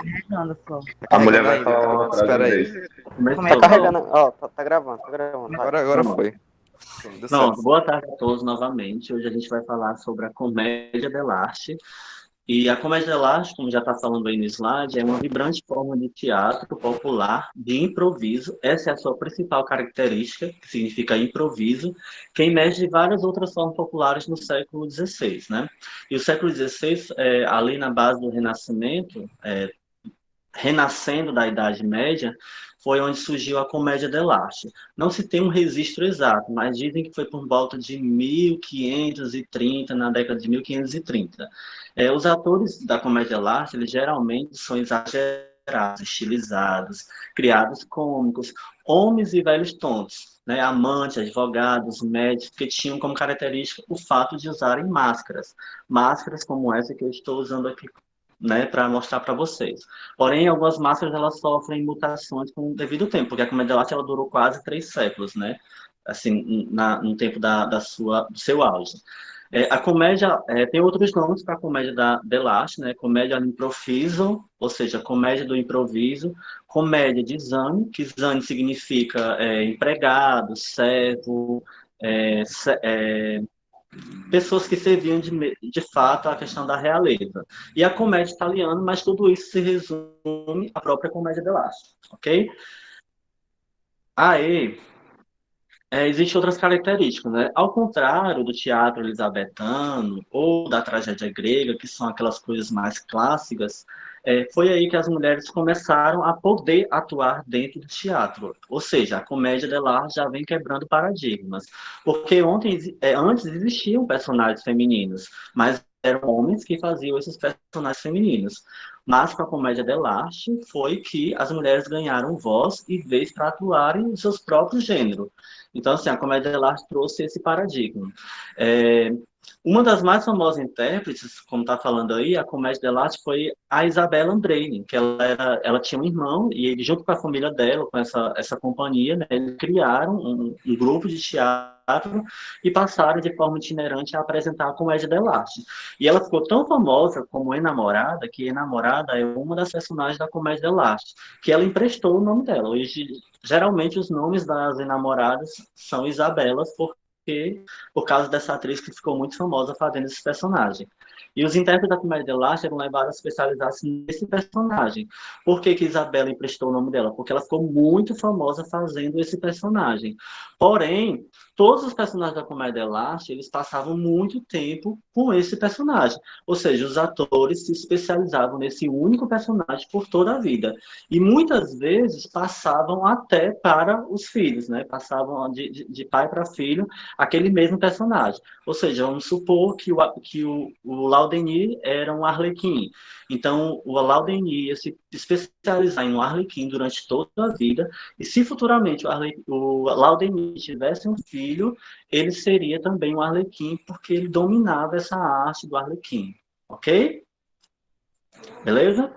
carregando só. A mulher Carregando vai ainda. falar uma frase Espera no aí. mês. Tá carregando, ó, tá gravando, vai. Agora foi. Deu certo. Pronto, boa tarde a todos novamente. Hoje a gente vai falar sobre a comédia dell'arte. E a comédia dell'arte, como já está falando aí no slide, é uma vibrante forma de teatro popular de improviso. Essa é a sua principal característica, que significa improviso, que emerge de várias outras formas populares no século XVI, né? E o século XVI, ali na base do Renascimento, renascendo da Idade Média, foi onde surgiu a comédia dell'arte. Não se tem um registro exato, mas dizem que foi por volta de 1530, na década de 1530. Os atores da comédia dell'arte, eles geralmente são exagerados, estilizados, criados cômicos, homens e velhos tontos, né? Amantes, advogados, médicos, que tinham como característica o fato de usarem máscaras. Máscaras como essa que eu estou usando aqui, né, para mostrar para vocês. Porém, algumas máscaras elas sofrem mutações com o devido tempo, porque a comédia dell'arte ela durou quase 3 séculos, né? Assim, no tempo do seu auge. A comédia tem outros nomes para a comédia dell'arte, né? Comédia all'improviso, ou seja, comédia do improviso, comédia de Zani, que Zani significa empregado, servo, pessoas que serviam de fato à questão da realeza. E a comédia italiana, mas tudo isso se resume à própria comédia dell'arte, ok? Aí, existem outras características, né? Ao contrário do teatro elisabetano ou da tragédia grega, que são aquelas coisas mais clássicas, foi aí que as mulheres começaram a poder atuar dentro do teatro. Ou seja, a comédia dell'arte já vem quebrando paradigmas. Porque antes existiam personagens femininos, mas eram homens que faziam esses personagens femininos. Mas com a comédia dell'arte foi que as mulheres ganharam voz e vez para atuarem nos seus próprios gêneros. Então, assim, a comédia dell'arte trouxe esse paradigma. Uma das mais famosas intérpretes, como está falando aí, a comédia dell'arte foi a Isabella Andreini, que ela tinha um irmão, e ele, junto com a família dela, com essa companhia, né, eles criaram um grupo de teatro e passaram de forma itinerante a apresentar a comédia dell'arte. E ela ficou tão famosa como Enamorada, que Enamorada é uma das personagens da comédia dell'arte, que ela emprestou o nome dela. Hoje, geralmente, os nomes das enamoradas são Isabelas, por causa dessa atriz que ficou muito famosa fazendo esse personagem. E os intérpretes da comédia dell'arte eram levados a especializar-se nesse personagem. Por que Isabela emprestou o nome dela? Porque ela ficou muito famosa fazendo esse personagem. Porém, todos os personagens da comédia dell'arte, eles passavam muito tempo com esse personagem. Ou seja, os atores se especializavam nesse único personagem por toda a vida. E muitas vezes passavam até para os filhos, né? Passavam de pai para filho aquele mesmo personagem. Ou seja, vamos supor que o Laudemir era um arlequim. Então, o Laudemir ia se especializar em um arlequim durante toda a vida, e se futuramente o Laudemir tivesse um filho, ele seria também um arlequim, porque ele dominava essa arte do arlequim. Ok? Beleza?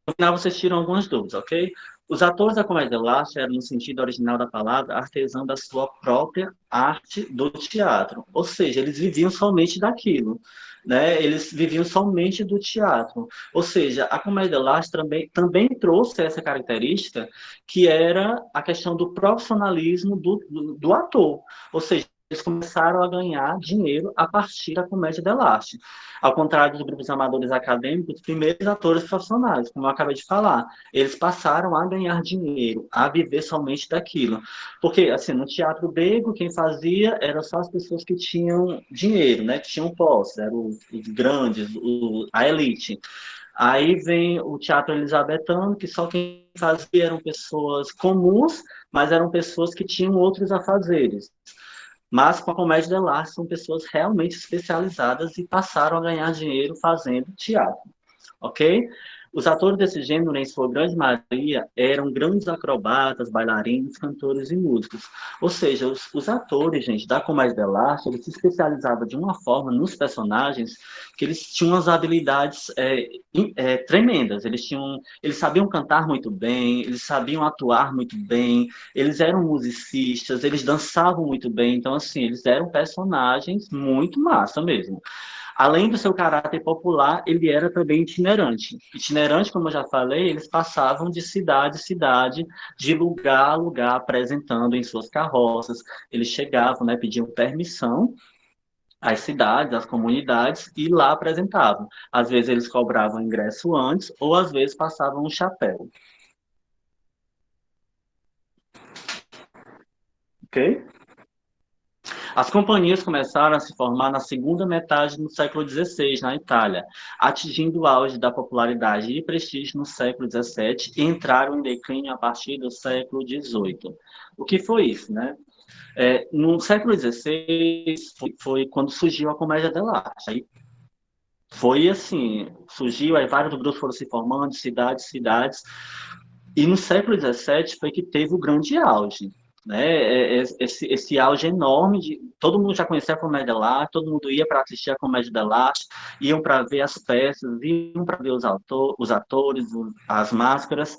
No final, vocês tiram algumas dúvidas, ok? Os atores da comédia dell'arte eram, no sentido original da palavra, artesão da sua própria arte do teatro. Ou seja, eles viviam somente daquilo, né? Eles viviam somente do teatro. Ou seja, a comédia dell'arte também trouxe essa característica, que era a questão do profissionalismo do ator. Ou seja, eles começaram a ganhar dinheiro a partir da comédia dell'arte. Ao contrário dos grupos amadores acadêmicos, os primeiros atores profissionais, como eu acabei de falar, eles passaram a ganhar dinheiro, a viver somente daquilo. Porque, assim, no teatro grego, quem fazia eram só as pessoas que tinham dinheiro, né, que tinham posse, eram os grandes, a elite. Aí vem o teatro elisabetano, que só quem fazia eram pessoas comuns, mas eram pessoas que tinham outros afazeres. Mas com a comédia dell'arte são pessoas realmente especializadas e passaram a ganhar dinheiro fazendo teatro, ok? Os atores desse gênero, em sua grande maioria, eram grandes acrobatas, bailarinos, cantores e músicos. Ou seja, os atores, gente, da comédia dell'arte, eles se especializavam de uma forma nos personagens que eles tinham as habilidades tremendas. Eles sabiam cantar muito bem, eles sabiam atuar muito bem, eles eram musicistas, eles dançavam muito bem. Então, assim, eles eram personagens muito massa mesmo. Além do seu caráter popular, ele era também itinerante. Itinerante, como eu já falei, eles passavam de cidade em cidade, de lugar a lugar, apresentando em suas carroças. Eles chegavam, né, pediam permissão às cidades, às comunidades, e lá apresentavam. Às vezes eles cobravam ingresso antes, ou às vezes passavam um chapéu. Ok? As companhias começaram a se formar na segunda metade do século XVI, na Itália, atingindo o auge da popularidade e prestígio no século XVII e entraram em declínio a partir do século XVIII. O que foi isso, né? No século XVI foi quando surgiu a comédia dell'arte. Aí foi assim, surgiu, aí vários grupos foram se formando, cidades, e no século XVII foi que teve o grande auge, né? Esse auge enorme de todo mundo já conhecia a comédia dell'arte, todo mundo ia para assistir a comédia dell'arte, iam para ver as peças, iam para ver os atores, as máscaras.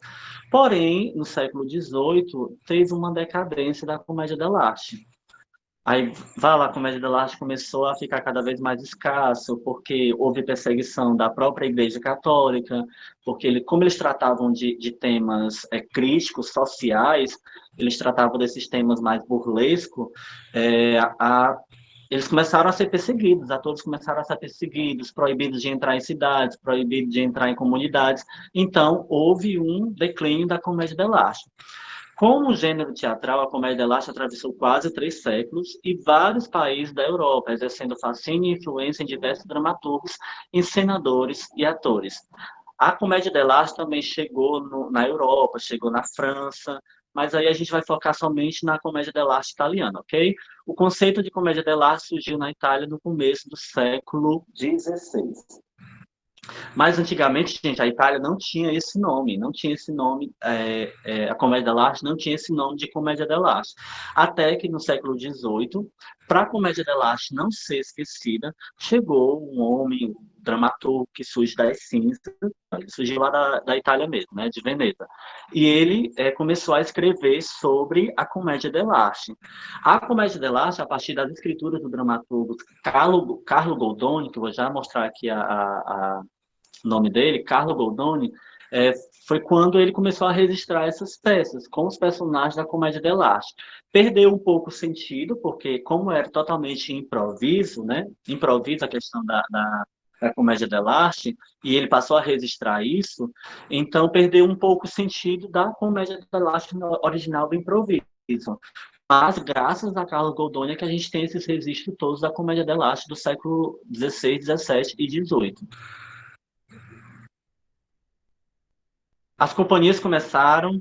Porém, no século XVIII teve uma decadência da comédia dell'arte. Aí, vai lá, a comédia dell'arte começou a ficar cada vez mais escasso, porque houve perseguição da própria Igreja Católica, porque como eles tratavam de temas críticos, sociais, eles tratavam desses temas mais burlescos, eles começaram a ser perseguidos, atores começaram a ser perseguidos, proibidos de entrar em cidades, proibidos de entrar em comunidades. Então, houve um declínio da comédia dell'arte. Como gênero teatral, a comédia dell'arte atravessou quase 3 séculos e vários países da Europa, exercendo fascínio e influência em diversos dramaturgos, encenadores e atores. A comédia dell'arte também chegou na Europa, chegou na França, mas aí a gente vai focar somente na comédia dell'arte italiana, ok? O conceito de comédia dell'arte surgiu na Itália no começo do século XVI. Mas antigamente, gente, a Itália não tinha esse nome, não tinha esse nome, a comédia dell'arte não tinha esse nome de comédia dell'arte. Até que no século XVIII, para a comédia dell'arte não ser esquecida, chegou um homem, um dramaturgo que surge das cinzas, que surgiu lá da Itália mesmo, né, de Veneza. E ele começou a escrever sobre a comédia dell'arte. A comédia dell'arte, a partir das escrituras do dramaturgo Carlo Goldoni, que eu vou já mostrar aqui o nome dele, Carlo Goldoni, foi quando ele começou a registrar essas peças com os personagens da comédia dell'arte. Perdeu um pouco o sentido, porque como era totalmente improviso, né? Improviso a questão da comédia dell'arte, e ele passou a registrar isso, então perdeu um pouco o sentido da comédia dell'arte original do improviso. Mas graças a Carlo Goldoni é que a gente tem esses registros todos da comédia dell'arte do século XVI, XVII e XVIII. As companhias começaram.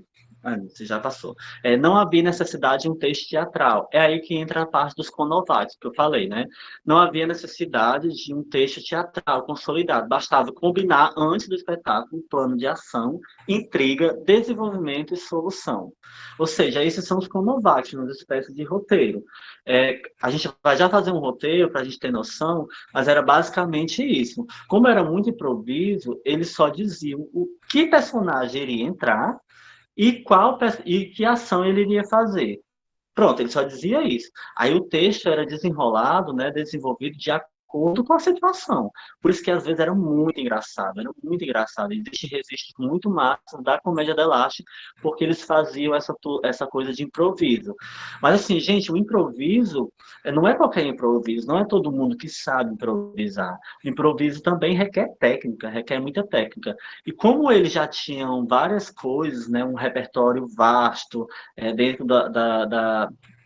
Você já passou. Não havia necessidade de um texto teatral. É aí que entra a parte dos conovatos, que eu falei, né? Não havia necessidade de um texto teatral consolidado. Bastava combinar antes do espetáculo um plano de ação, intriga, desenvolvimento e solução. Ou seja, esses são os conovatos, uma espécie de roteiro. A gente vai já fazer um roteiro para a gente ter noção, mas era basicamente isso. Como era muito improviso, eles só diziam o que personagem iria entrar e que ação ele iria fazer. Pronto, ele só dizia isso. Aí o texto era desenrolado, né, desenvolvido de acordo com a situação. Por isso que às vezes era muito engraçado, era muito engraçado. Existem registros muito massas da comédia dell'arte, porque eles faziam essa coisa de improviso. Mas assim, gente, o improviso não é qualquer improviso, não é todo mundo que sabe improvisar. O improviso também requer técnica, requer muita técnica. E como eles já tinham várias coisas, né, um repertório vasto, dentro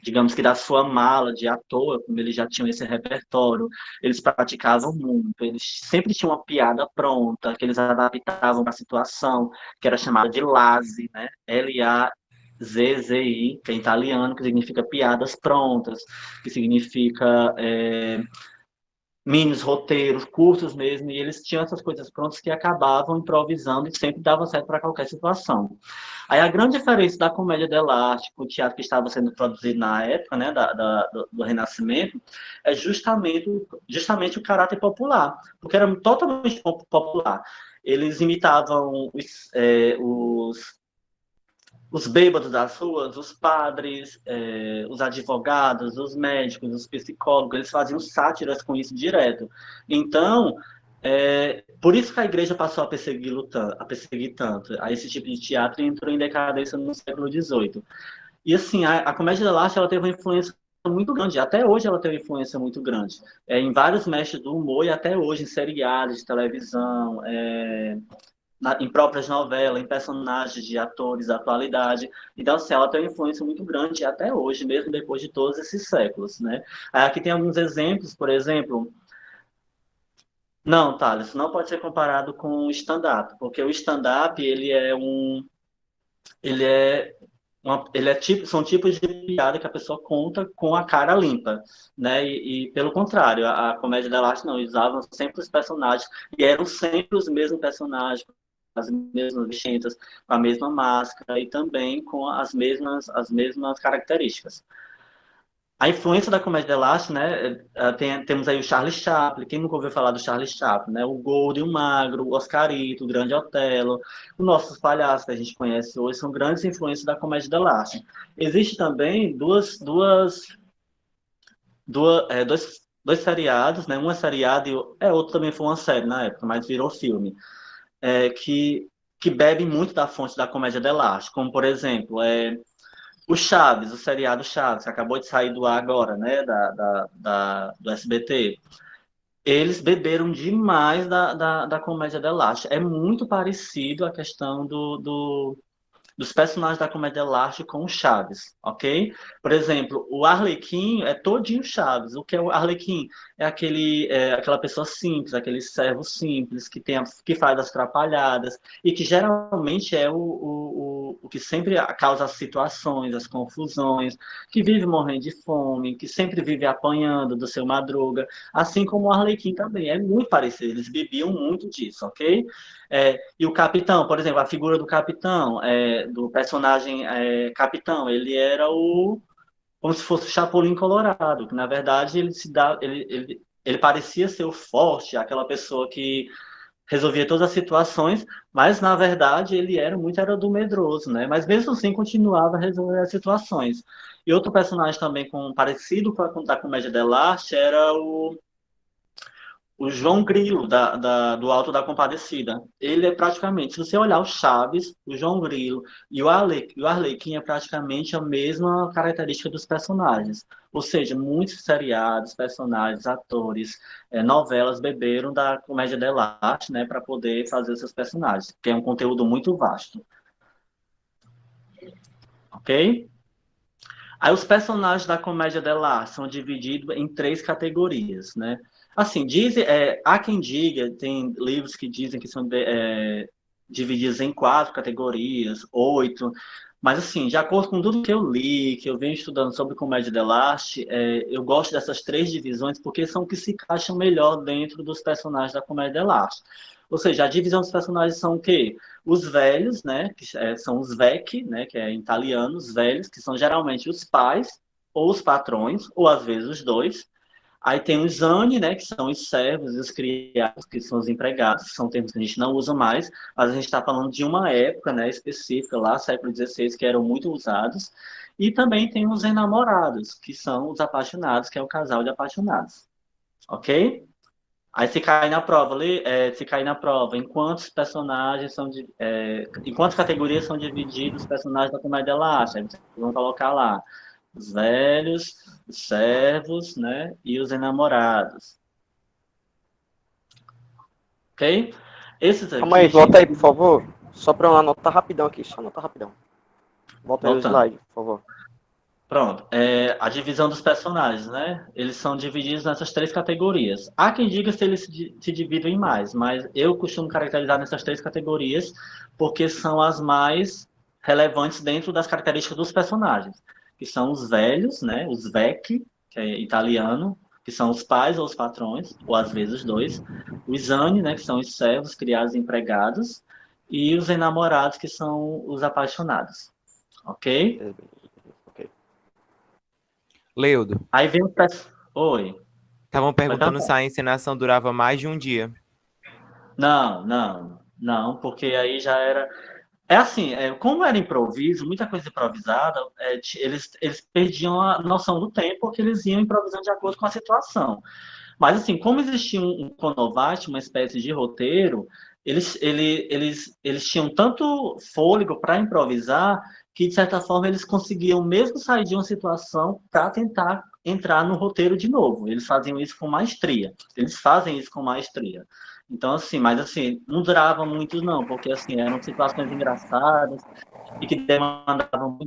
digamos que da sua mala de ator, como eles já tinham esse repertório, eles praticavam muito, eles sempre tinham uma piada pronta, que eles adaptavam para a situação, que era chamada de Lazzi, né? Lazzi, que é italiano, que significa piadas prontas, que significa minis roteiros, cursos mesmo, e eles tinham essas coisas prontas que acabavam improvisando e sempre davam certo para qualquer situação. Aí a grande diferença da comédia dell'arte, o teatro que estava sendo produzido na época, né, do Renascimento, é justamente o caráter popular, porque era totalmente popular. Eles imitavam os bêbados das ruas, os padres, os advogados, os médicos, os psicólogos, eles faziam sátiras com isso direto. Então, por isso que a igreja passou a perseguir tanto. A esse tipo de teatro entrou em decadência no século XVIII. E assim, a comédia da arte ela teve uma influência muito grande. Até hoje ela tem uma influência muito grande. Em vários mestres do humor e até hoje em seriados de televisão, em próprias novelas, em personagens de atores da atualidade. Então, assim, ela tem uma influência muito grande até hoje, mesmo depois de todos esses séculos, né? Aqui tem alguns exemplos, por exemplo. Não, Thales, não pode ser comparado com o stand-up, porque o stand-up, ele é são tipos de piada que a pessoa conta com a cara limpa, né? E pelo contrário, a comédia da arte não, eles usavam sempre os personagens, e eram sempre os mesmos personagens, as mesmas vestimentas, com a mesma máscara e também com as mesmas características. A influência da comédia elástica, né? Temos aí o Charlie Chaplin. Quem nunca ouviu falar do Charlie Chaplin, né? O Gordo e o Magro, o Oscarito, o Grande Otelo, os nossos palhaços que a gente conhece hoje são grandes influências da comédia elástica. Existe também dois seriados, né? Um é seriado e outro também foi uma série na época, mas virou filme, que bebe muito da fonte da comédia elástica, como por exemplo, o Chaves, o seriado Chaves, que acabou de sair do ar agora, né, do SBT, eles beberam demais da comédia da Elástica. É muito parecido a questão dos personagens da comédia elástica com o Chaves, ok? Por exemplo, o Arlequim é todinho Chaves. O que é o Arlequim? Aquela pessoa simples, aquele servo simples, que faz as trapalhadas, e que geralmente é o que sempre causa as situações, as confusões, que vive morrendo de fome, que sempre vive apanhando do seu Madruga, assim como o Arlequim também. É muito parecido, eles bebiam muito disso, ok? E o capitão, por exemplo, a figura do capitão, do personagem capitão, ele era como se fosse o Chapolin Colorado, que na verdade ele parecia ser o forte, aquela pessoa que resolvia todas as situações, mas na verdade ele era do medroso, né? Mas mesmo assim continuava a resolver as situações. E outro personagem também parecido com a da Comédia dell'arte era o João Grilo, do Alto da Compadecida. Ele é praticamente, se você olhar o Chaves, o João Grilo e o Arlequim é praticamente a mesma característica dos personagens. Ou seja, muitos seriados, personagens, atores, novelas beberam da comédia dell'arte, né, para poder fazer seus personagens, que é um conteúdo muito vasto. Ok? Aí os personagens da comédia dell'arte são divididos em 3 categorias, né? Assim, há quem diga, tem livros que dizem que são divididos em 4 categorias, 8, mas assim, de acordo com tudo que eu li, que eu venho estudando sobre comédia dell'arte, eu gosto dessas 3 divisões porque são que se encaixam melhor dentro dos personagens da comédia dell'arte. Ou seja, a divisão dos personagens são o quê? Os velhos, né, que são os vecchi, né, que é em italiano, os velhos, que são geralmente os pais ou os patrões, ou às vezes os dois. Aí tem os ani, né, que são os servos e os criados, que são os empregados, são termos que a gente não usa mais, mas a gente está falando de uma época, né, específica, lá, século XVI, que eram muito usados. E também tem os enamorados, que são os apaixonados, que é o casal de apaixonados. Ok? Aí se cair na prova, em quantos personagens em quantas categorias são divididos os personagens da comédia elástica? Aí vocês vão colocar lá os velhos, os servos, né, e os enamorados. Ok? Esses Calma aí, aqui, volta aí, gente, por favor. Só pra eu anotar rapidão aqui, só anotar rapidão. Volta aí o voltando. slide, por favor. Pronto, a divisão dos personagens, né? Eles são divididos nessas 3 categorias. Há quem diga se eles se dividem em mais, mas eu costumo caracterizar nessas 3 categorias porque são as mais relevantes dentro das características dos personagens, que são os velhos, né? Os vecchi, que é italiano, que são os pais ou os patrões, ou às vezes os dois. Os ani, né? Que são os servos, criados e empregados. E os enamorados, que são os apaixonados. Ok? Ok. Leudo, Aí vem o Oi. estavam Pode perguntando perguntar. se a encenação durava mais de um dia. Não, porque aí já era. É assim, como era improviso, muita coisa improvisada, eles perdiam a noção do tempo, porque eles iam improvisando de acordo com a situação. Mas, assim, como existia um Conovate, uma espécie de roteiro, eles tinham tanto fôlego para improvisar que, de certa forma, eles conseguiam mesmo sair de uma situação para tentar entrar no roteiro de novo. Eles faziam isso com maestria. Eles fazem isso com maestria. Então, assim, mas assim, não durava muito, não, porque assim, eram situações engraçadas e que demandavam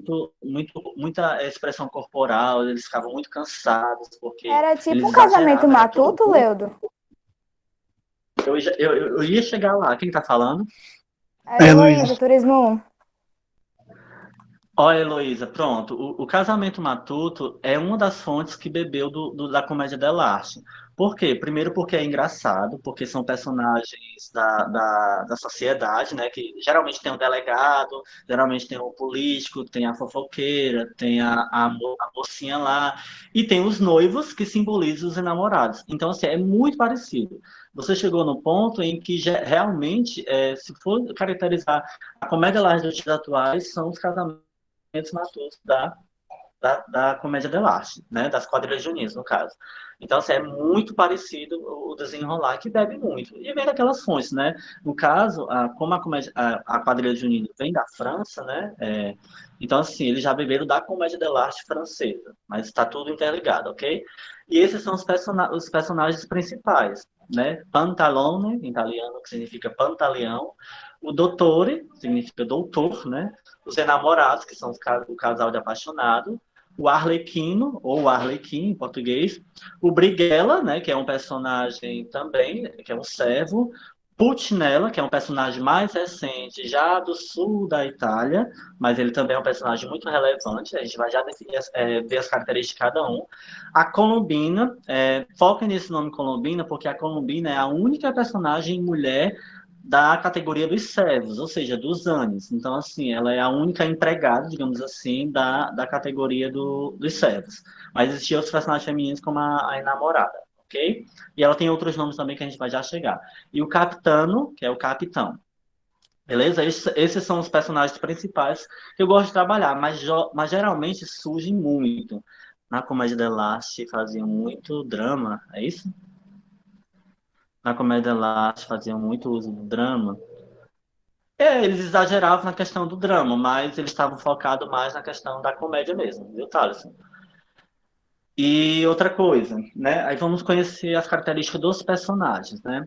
muita expressão corporal, eles ficavam muito cansados, porque Era tipo eles um casamento exageravam, era tudo matuto, muito. Leudo? Eu ia chegar lá. Quem tá falando? Era Heloísa, Turismo 1. Olha, Heloísa, pronto. O Casamento Matuto é uma das fontes que bebeu da comédia dell'arte. Por quê? Primeiro porque é engraçado, porque são personagens da sociedade, né? Que geralmente tem um delegado, geralmente tem o político, tem a fofoqueira, tem a mocinha lá, e tem os noivos que simbolizam os enamorados. Então, assim, é muito parecido. Você chegou no ponto em que realmente, se for caracterizar a comédia dell'arte dos dias atuais, são os casamentos matutos da comédia dell'arte, né? Das quadrilhas juninas, no caso. Então, assim, é muito parecido o desenrolar, que bebe muito. E vem daquelas fontes, né? No caso, como a quadrilha junina vem da França, né? Então, assim, eles já beberam da comédia dell'arte francesa, mas está tudo interligado, ok? E esses são os personagens principais, né? Pantalone, em italiano, que significa pantaleão. O dottore, significa doutor, né? Os enamorados, que são o casal de apaixonado, o Arlequino, ou Arlequim em português, o Brighella, né, que é um personagem também, que é um servo, Pulcinella, que é um personagem mais recente, já do sul da Itália, mas ele também é um personagem muito relevante, a gente vai já definir, ver as características de cada um. A Colombina, foca nesse nome Colombina, porque a Colombina é a única personagem mulher da categoria dos servos, ou seja, dos anes. Então, assim, ela é a única empregada, digamos assim, da categoria dos servos. Mas existiam outros personagens femininos, como a enamorada, ok? E ela tem outros nomes também que a gente vai já chegar. E o capitano, que é o capitão. Beleza? Esses são os personagens principais que eu gosto de trabalhar, mas geralmente surgem muito. Na Comédia dell'arte faziam muito drama, é isso? Na Comédia dell'arte faziam muito uso do drama. Eles exageravam na questão do drama, mas eles estavam focados mais na questão da comédia mesmo, viu, Thales? E outra coisa, né? Aí vamos conhecer as características dos personagens, né?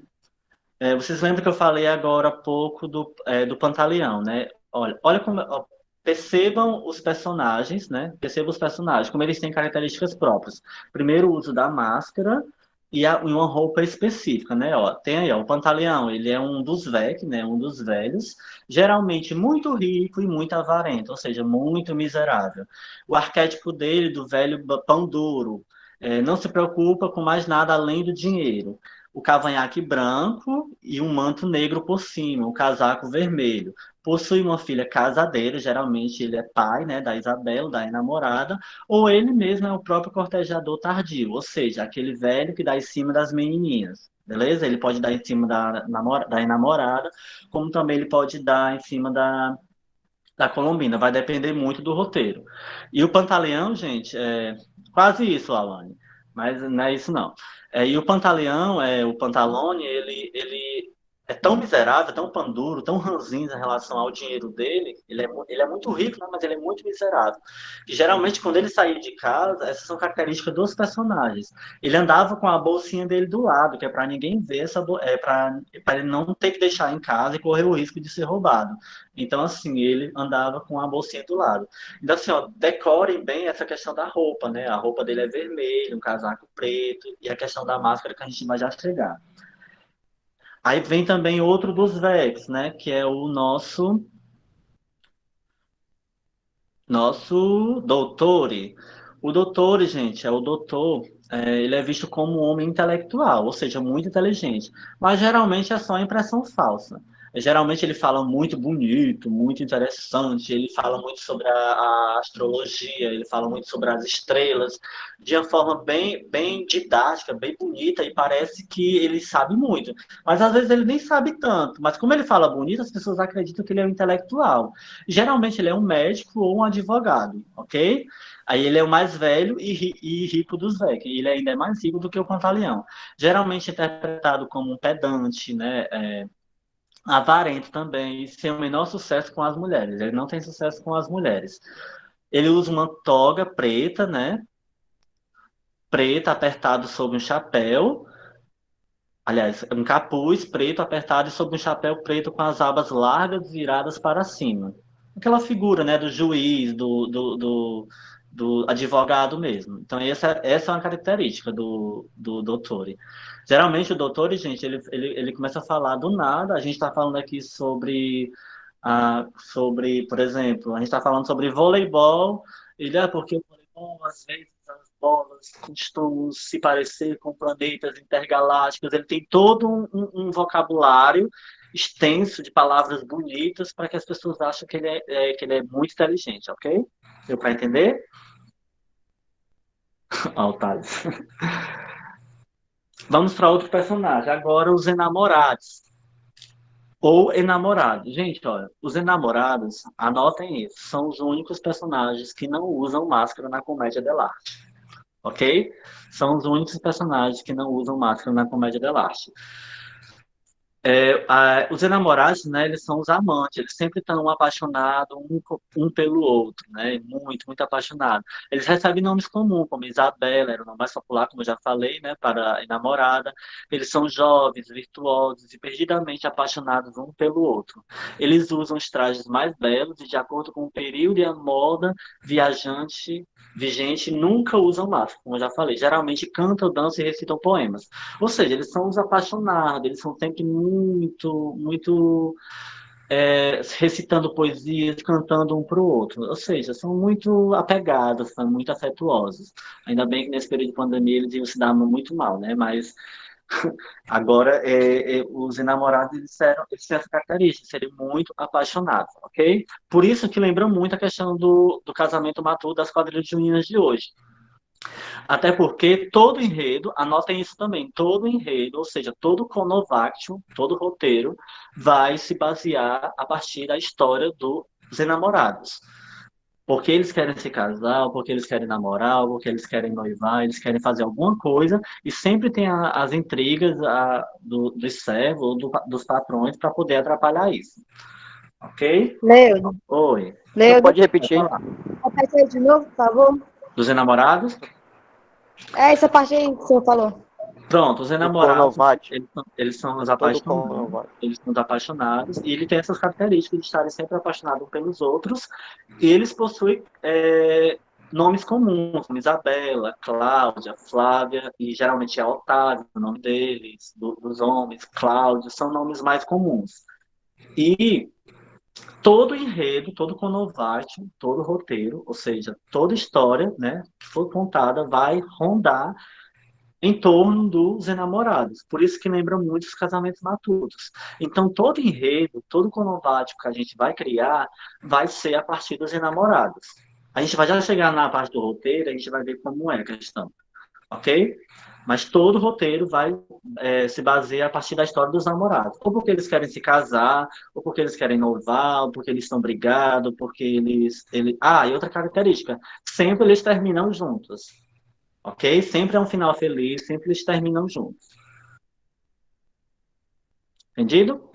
Vocês lembram que eu falei agora há pouco do Pantaleão, né? Olha como. Ó, percebam os personagens, né? Percebam os personagens, como eles têm características próprias. Primeiro, o uso da máscara e uma roupa específica, né? Ó, tem aí, ó, o Pantaleão, ele é um dos VEC, né? Um dos velhos, geralmente muito rico e muito avarento, ou seja, muito miserável. O arquétipo dele, do velho pão duro, não se preocupa com mais nada além do dinheiro, o cavanhaque branco e um manto negro por cima, um casaco vermelho. Possui uma filha casadeira, geralmente ele é pai, né, da Isabela, da enamorada, ou ele mesmo é o próprio cortejador tardio, ou seja, aquele velho que dá em cima das menininhas. Beleza? Ele pode dar em cima da enamorada, como também ele pode dar em cima da Colombina. Vai depender muito do roteiro. E o Pantaleão, gente, é quase isso, Alane. Mas não é isso, não. E o Pantaleão, o Pantalone, ele é tão miserável, tão panduro, tão ranzinza em relação ao dinheiro dele. Ele é muito rico, né, mas ele é muito miserável. E geralmente, quando ele saía de casa, essas são características dos personagens. Ele andava com a bolsinha dele do lado, que é para ninguém ver para ele não ter que deixar em casa e correr o risco de ser roubado. Então, assim, ele andava com a bolsinha do lado. Então, assim, ó, decorem bem essa questão da roupa, né? A roupa dele é vermelha, um casaco preto, e a questão da máscara que a gente vai já chegar. Aí vem também outro dos Vex, né? Que é o nosso doutore. O doutore, gente, é o doutor, ele é visto como um homem intelectual, ou seja, muito inteligente, mas geralmente é só impressão falsa. Geralmente ele fala muito bonito, muito interessante, ele fala muito sobre a astrologia, ele fala muito sobre as estrelas, de uma forma bem didática, bem bonita, e parece que ele sabe muito. Mas às vezes ele nem sabe tanto. Mas como ele fala bonito, as pessoas acreditam que ele é um intelectual. Geralmente ele é um médico ou um advogado, ok? Aí ele é o mais velho e rico dos velhos, ele ainda é mais rico do que o Pantaleão. Geralmente interpretado como um pedante, né? Avarento também, e sem o menor sucesso com as mulheres. Ele não tem sucesso com as mulheres. Ele usa uma toga preta, né? Preta, apertado sobre um chapéu. Aliás, um capuz preto apertado sobre um chapéu preto com as abas largas viradas para cima. Aquela figura, né, do juiz, do advogado mesmo. Então, essa é uma característica do Dottore. Geralmente, o Dottore, gente, ele começa a falar do nada. A gente está falando aqui sobre, por exemplo, a gente está falando sobre voleibol. Porque o voleibol, às vezes, as bolas costumam se parecer com planetas intergalácticos. Ele tem todo um vocabulário extenso de palavras bonitas para que as pessoas achem que ele é muito inteligente, ok? Deu para entender? Ó, o Thales. Vamos para outro personagem. Agora, os enamorados. Ou enamorados. Gente, olha, os enamorados, anotem isso, são os únicos personagens que não usam máscara na comédia dell'arte. Ok? São os únicos personagens que não usam máscara na comédia dell'arte. Os enamorados, né, eles são os amantes, eles sempre estão apaixonados um pelo outro, né, muito apaixonados. Eles recebem nomes comuns, como Isabela, era o nome mais popular, como eu já falei, né, para a namorada. Eles são jovens, virtuosos e perdidamente apaixonados um pelo outro. Eles usam os trajes mais belos e, de acordo com o período e a moda vigente, nunca usam máscara, como eu já falei. Geralmente cantam, dançam e recitam poemas. Ou seja, eles são os apaixonados, eles são sempre muito recitando poesias, cantando um para o outro. Ou seja, são muito apegados, são muito afetuosos. Ainda bem que nesse período de pandemia eles iam se dar muito mal, né? Mas agora os enamorados eles têm essa característica, serem muito apaixonados, ok? Por isso que lembra muito a questão do casamento maturo das quadrilhas juninas de hoje. Até porque todo enredo, anotem isso também, todo enredo, ou seja, todo conovaction, todo roteiro, vai se basear a partir da história dos enamorados. Porque eles querem se casar, ou porque eles querem namorar, ou porque eles querem noivar, eles querem fazer alguma coisa, e sempre tem as intrigas dos servos ou dos patrões para poder atrapalhar isso. Ok? Leudo, Oi. Você pode repetir? repete aí de novo, por favor. Dos enamorados? Essa parte aí que você falou. Pronto, os enamorados, Conovati. eles são os Todo apaixonados, Conovati. eles são os apaixonados, e ele tem essas características de estarem sempre apaixonados pelos outros, e eles possuem nomes comuns, como Isabela, Cláudia, Flávia, e geralmente é Otávio, o nome deles, dos homens, Cláudio, são nomes mais comuns. E todo enredo, todo conovate, todo roteiro, ou seja, toda história, né, que for contada vai rondar em torno dos enamorados. Por isso que lembra muito os casamentos matutos. Então, todo enredo, todo conovático que a gente vai criar vai ser a partir dos enamorados. A gente vai já chegar na parte do roteiro, a gente vai ver como é a questão. Ok? Mas todo roteiro vai se basear a partir da história dos namorados. Ou porque eles querem se casar, ou porque eles querem noivar, ou porque eles estão brigados, porque e outra característica, sempre eles terminam juntos. Ok? Sempre é um final feliz, sempre eles terminam juntos. Entendido?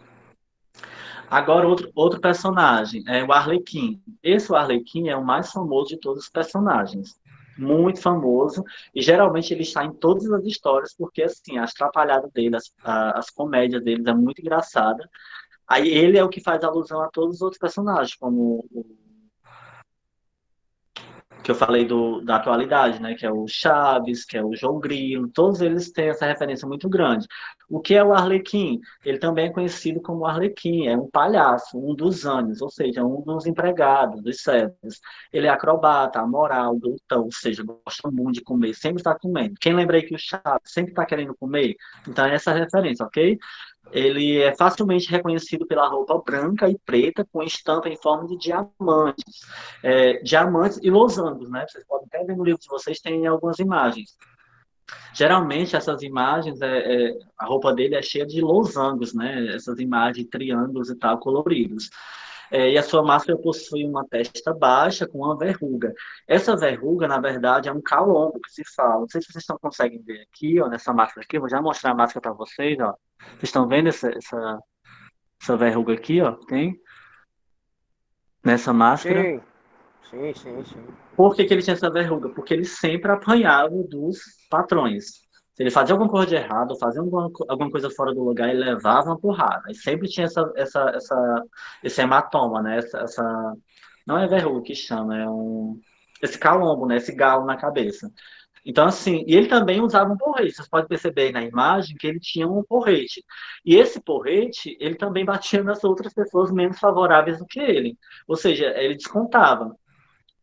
Agora, outro personagem é o Arlequim. Esse Arlequim é o mais famoso de todos os personagens. Muito famoso. E geralmente ele está em todas as histórias, porque assim, as trapalhadas dele, as comédias dele é muito engraçada. Aí ele é o que faz alusão a todos os outros personagens, como o que eu falei da atualidade, né? Que é o Chaves, que é o João Grilo, todos eles têm essa referência muito grande. O que é o Arlequim? Ele também é conhecido como Arlequim, é um palhaço, um dos anos, ou seja, um dos empregados, dos servos. Ele é acrobata, amoral, glutão, ou seja, gosta muito de comer, sempre está comendo. Quem lembra aí que o Chaves sempre está querendo comer? Então é essa referência, ok? ele é facilmente reconhecido pela roupa branca e preta com estampa em forma de diamantes, diamantes e losangos, né? Vocês podem até ver no livro de vocês, tem algumas imagens. Geralmente essas imagens, a roupa dele é cheia de losangos, né? Essas imagens, triângulos e tal, coloridos. E a sua máscara possui uma testa baixa com uma verruga. Essa verruga, na verdade, é um calombo que se fala. Não sei se vocês conseguem ver aqui, ó, nessa máscara aqui. Eu vou já mostrar a máscara para vocês, ó. Vocês estão vendo essa verruga aqui, ó? Tem nessa máscara. Sim, sim, sim, sim. Por que que ele tinha essa verruga? Porque ele sempre apanhava dos patrões. Se ele fazia alguma coisa de errado, fazia alguma coisa fora do lugar, ele levava uma porrada. E sempre tinha esse hematoma, né? Não é verruga que chama, esse calombo, né? Esse galo na cabeça. Então, assim, e ele também usava um porrete. Vocês podem perceber aí na imagem que ele tinha um porrete. E esse porrete, ele também batia nas outras pessoas menos favoráveis do que ele. Ou seja, ele descontava.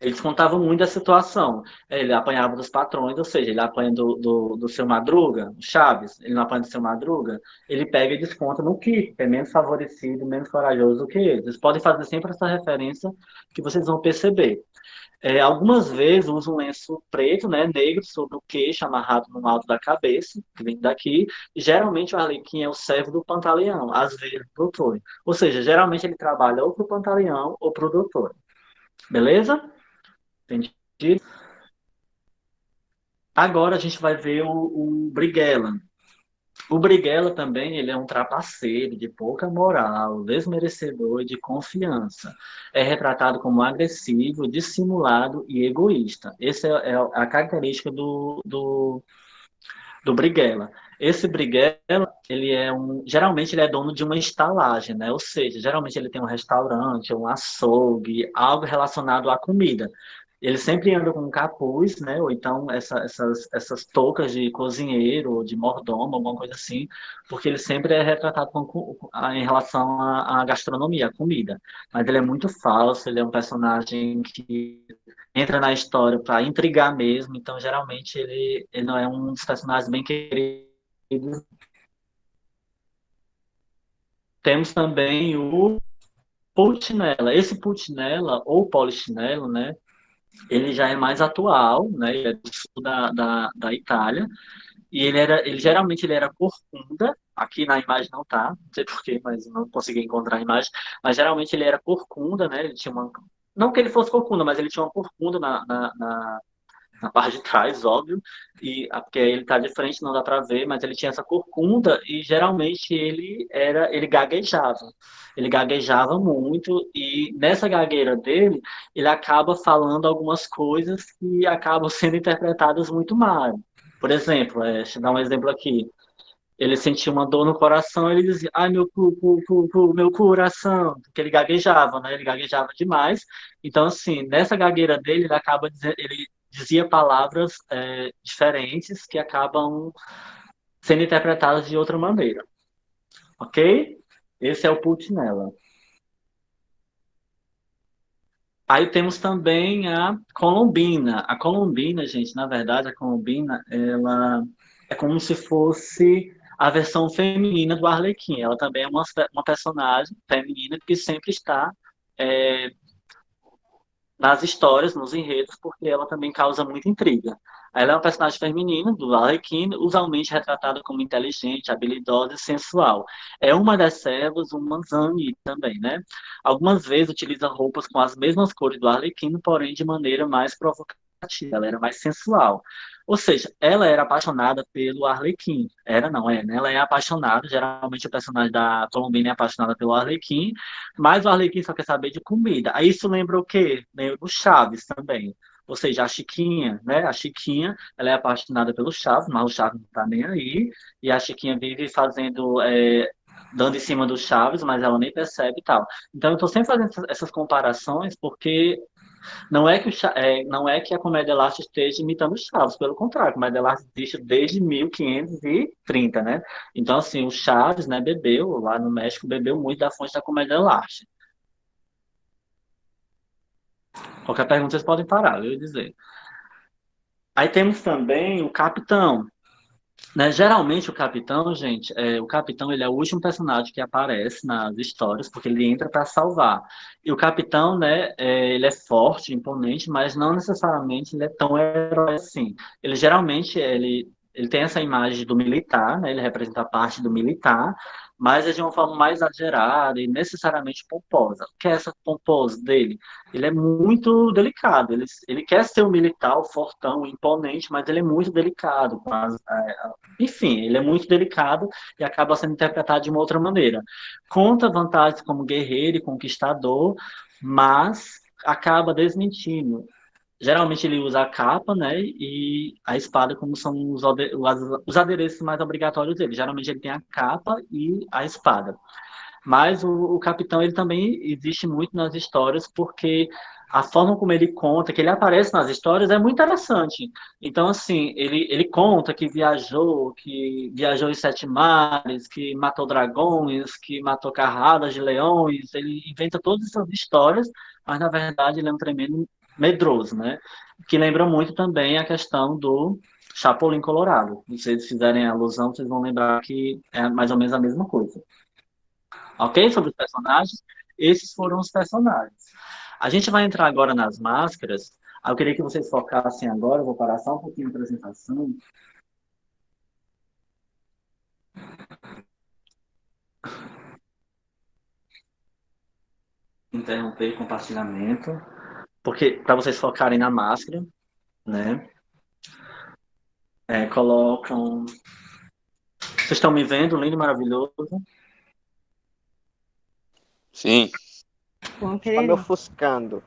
Ele descontava muito da situação. Ele apanhava dos patrões, ou seja, ele apanha do seu Madruga, o Chaves, ele não apanha do seu Madruga, ele pega e desconta no Kiko, que é menos favorecido, menos corajoso do que ele. Vocês podem fazer sempre essa referência que vocês vão perceber. Algumas vezes usa um lenço preto, né, negro, sobre o queixo, amarrado no alto da cabeça, que vem daqui. E geralmente o Arlequim é o servo do Pantaleão, às vezes do doutor. Ou seja, geralmente ele trabalha ou para o Pantaleão ou para o doutor. Beleza? Entendi. Agora a gente vai ver o Brighella. O Brighella também, ele é um trapaceiro de pouca moral, desmerecedor de confiança. É retratado como agressivo, dissimulado e egoísta. Essa é a característica do Brighella. Esse Brighella, geralmente ele é dono de uma estalagem, né? Ou seja, geralmente ele tem um restaurante, um açougue, algo relacionado à comida. Ele sempre anda com um capuz, né? Ou então essas toucas de cozinheiro, ou de mordomo, alguma coisa assim, porque ele sempre é retratado em relação à gastronomia, à comida. Mas ele é muito falso, ele é um personagem que entra na história para intrigar mesmo, então geralmente ele não é um dos personagens bem queridos. Temos também o Pulcinella. Esse Pulcinella, ou Polichinelo, né, ele já é mais atual, né, ele é do sul da Itália, e geralmente ele era corcunda, aqui na imagem não tá, não sei porquê, mas não consegui encontrar a imagem, mas geralmente ele era corcunda, né, ele tinha não que ele fosse corcunda, mas ele tinha uma corcunda na parte de trás, óbvio, porque ele está de frente, não dá para ver, mas ele tinha essa corcunda e geralmente ele gaguejava. Ele gaguejava muito e nessa gagueira dele, ele acaba falando algumas coisas que acabam sendo interpretadas muito mal. Por exemplo, deixa eu dar um exemplo aqui. Ele sentia uma dor no coração, ele dizia, ai, meu coração, porque ele gaguejava, né? Ele gaguejava demais. Então, assim, nessa gagueira dele, ele acaba dizendo, ele dizia palavras diferentes que acabam sendo interpretadas de outra maneira. Ok? Esse é o Pulcinella. Aí temos também a Colombina. A Colombina, gente, na verdade, a Colombina, ela é como se fosse a versão feminina do Arlequim. Ela também é uma personagem feminina que sempre está é, nas histórias, nos enredos, porque ela também causa muita intriga. Ela é uma personagem feminina do Arlequim, usualmente retratada como inteligente, habilidosa e sensual. É uma das servas, uma Zanni também, né? Algumas vezes utiliza roupas com as mesmas cores do Arlequim, porém de maneira mais provocativa. Ela era mais sensual. Ou seja, ela era apaixonada pelo Arlequim. Era, não é, né? Ela é apaixonada, geralmente o personagem da Colombina é apaixonada pelo Arlequim, mas o Arlequim só quer saber de comida. Aí isso lembra o quê? Lembra o Chaves também. Ou seja, a Chiquinha, né? A Chiquinha, ela é apaixonada pelo Chaves, mas o Chaves não tá nem aí. E a Chiquinha vive dando em cima do Chaves, mas ela nem percebe e tal. Então eu tô sempre fazendo essas comparações porque não é que a Comédia Elástica esteja imitando o Chaves, pelo contrário, a Comédia Elástica existe desde 1530, né? Então, assim, o Chaves, né, lá no México, bebeu muito da fonte da Comédia Elástica. Qualquer pergunta vocês podem parar, eu ia dizer. Aí temos também o Capitão. Né, geralmente o capitão, gente, o capitão ele é o último personagem que aparece nas histórias, porque ele entra para salvar. E o capitão, né, ele é forte, imponente, mas não necessariamente ele é tão herói assim. Ele geralmente ele tem essa imagem do militar, né, ele representa a parte do militar, mas é de uma forma mais exagerada e necessariamente pomposa. O que é essa pomposa dele? Ele é muito delicado. Ele quer ser um militar, o fortão, o imponente, mas ele é muito delicado. Enfim, ele é muito delicado e acaba sendo interpretado de uma outra maneira. Conta vantagens como guerreiro e conquistador, mas acaba desmentindo. Geralmente ele usa a capa, né, e a espada como são os adereços mais obrigatórios dele. Geralmente ele tem a capa e a espada. Mas o Capitão, ele também existe muito nas histórias, porque a forma como ele conta, que ele aparece nas histórias, é muito interessante. Então, assim, ele conta que viajou em sete mares, que matou dragões, que matou carradas de leões, ele inventa todas essas histórias, mas, na verdade, ele é um tremendo medroso, né? Que lembra muito também a questão do Chapolin Colorado. Se vocês fizerem alusão, vocês vão lembrar que é mais ou menos a mesma coisa. Ok? Sobre os personagens. Esses foram os personagens. A gente vai entrar agora nas máscaras. Eu queria que vocês focassem agora, eu vou parar só um pouquinho a apresentação. Interromper o compartilhamento. Porque, para vocês focarem na máscara, né? Colocam. Vocês estão me vendo? Lindo, maravilhoso. Sim. Tá me ofuscando.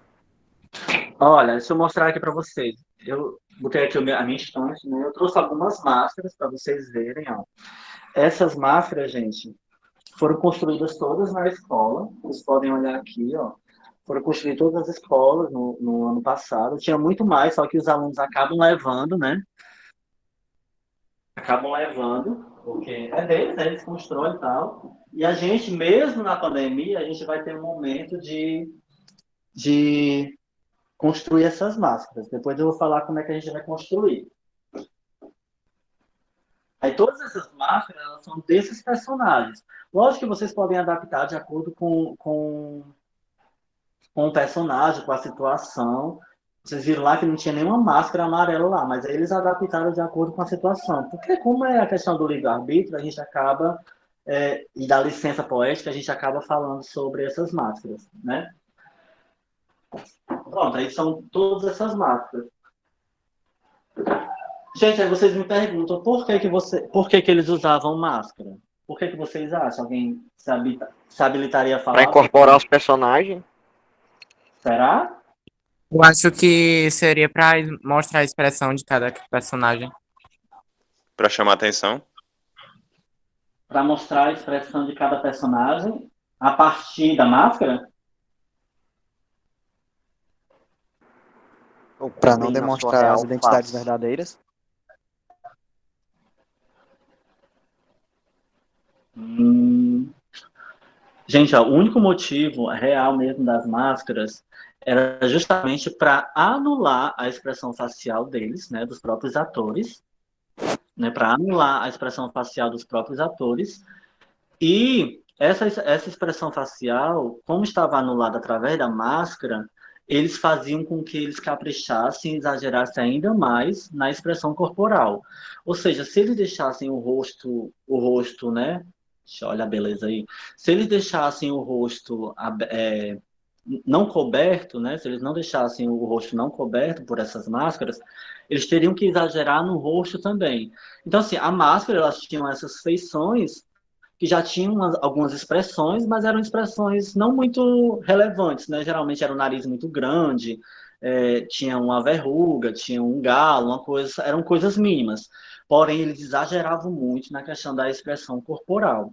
Olha, deixa eu mostrar aqui para vocês. Eu botei aqui a minha estante, né? Eu trouxe algumas máscaras para vocês verem, ó. Essas máscaras, gente, foram construídas todas na escola. Vocês podem olhar aqui, ó. Foram construídas todas as escolas no ano passado. Tinha muito mais, só que os alunos acabam levando, né? Acabam levando, porque é deles, né? Eles constroem e tal. E a gente, mesmo na pandemia, a gente vai ter um momento de construir essas máscaras. Depois eu vou falar como é que a gente vai construir. Aí todas essas máscaras, elas são desses personagens. Lógico que vocês podem adaptar de acordo com o personagem, com a situação. Vocês viram lá que não tinha nenhuma máscara amarela lá, mas aí eles adaptaram de acordo com a situação. Porque como é a questão do livre-arbítrio, a gente acaba, e da licença poética, a gente acaba falando sobre essas máscaras, né? Pronto, aí são todas essas máscaras. Gente, aí vocês me perguntam por que eles usavam máscara? Por que vocês acham? Alguém se habilitaria a Pra falar? incorporar os personagens. Será? Eu acho que seria pra mostrar a expressão de cada personagem. Pra chamar atenção. Para mostrar a expressão de cada personagem a partir da máscara? Pra não demonstrar as identidades verdadeiras. Gente, ó, o único motivo real mesmo das máscaras era justamente para anular a expressão facial deles, né, dos próprios atores, né, para anular a expressão facial dos próprios atores. E essa expressão facial, como estava anulada através da máscara, eles faziam com que eles caprichassem e exagerassem ainda mais na expressão corporal. Ou seja, se eles deixassem o rosto, né? Olha a beleza aí. Se eles deixassem o rosto não coberto, né? Se eles não deixassem o rosto não coberto por essas máscaras, eles teriam que exagerar no rosto também. Então, assim, a máscara, elas tinham essas feições que já tinham algumas expressões, mas eram expressões não muito relevantes, né? Geralmente era um nariz muito grande, tinha uma verruga, tinha um galo, eram coisas mínimas. Porém, eles exageravam muito na questão da expressão corporal,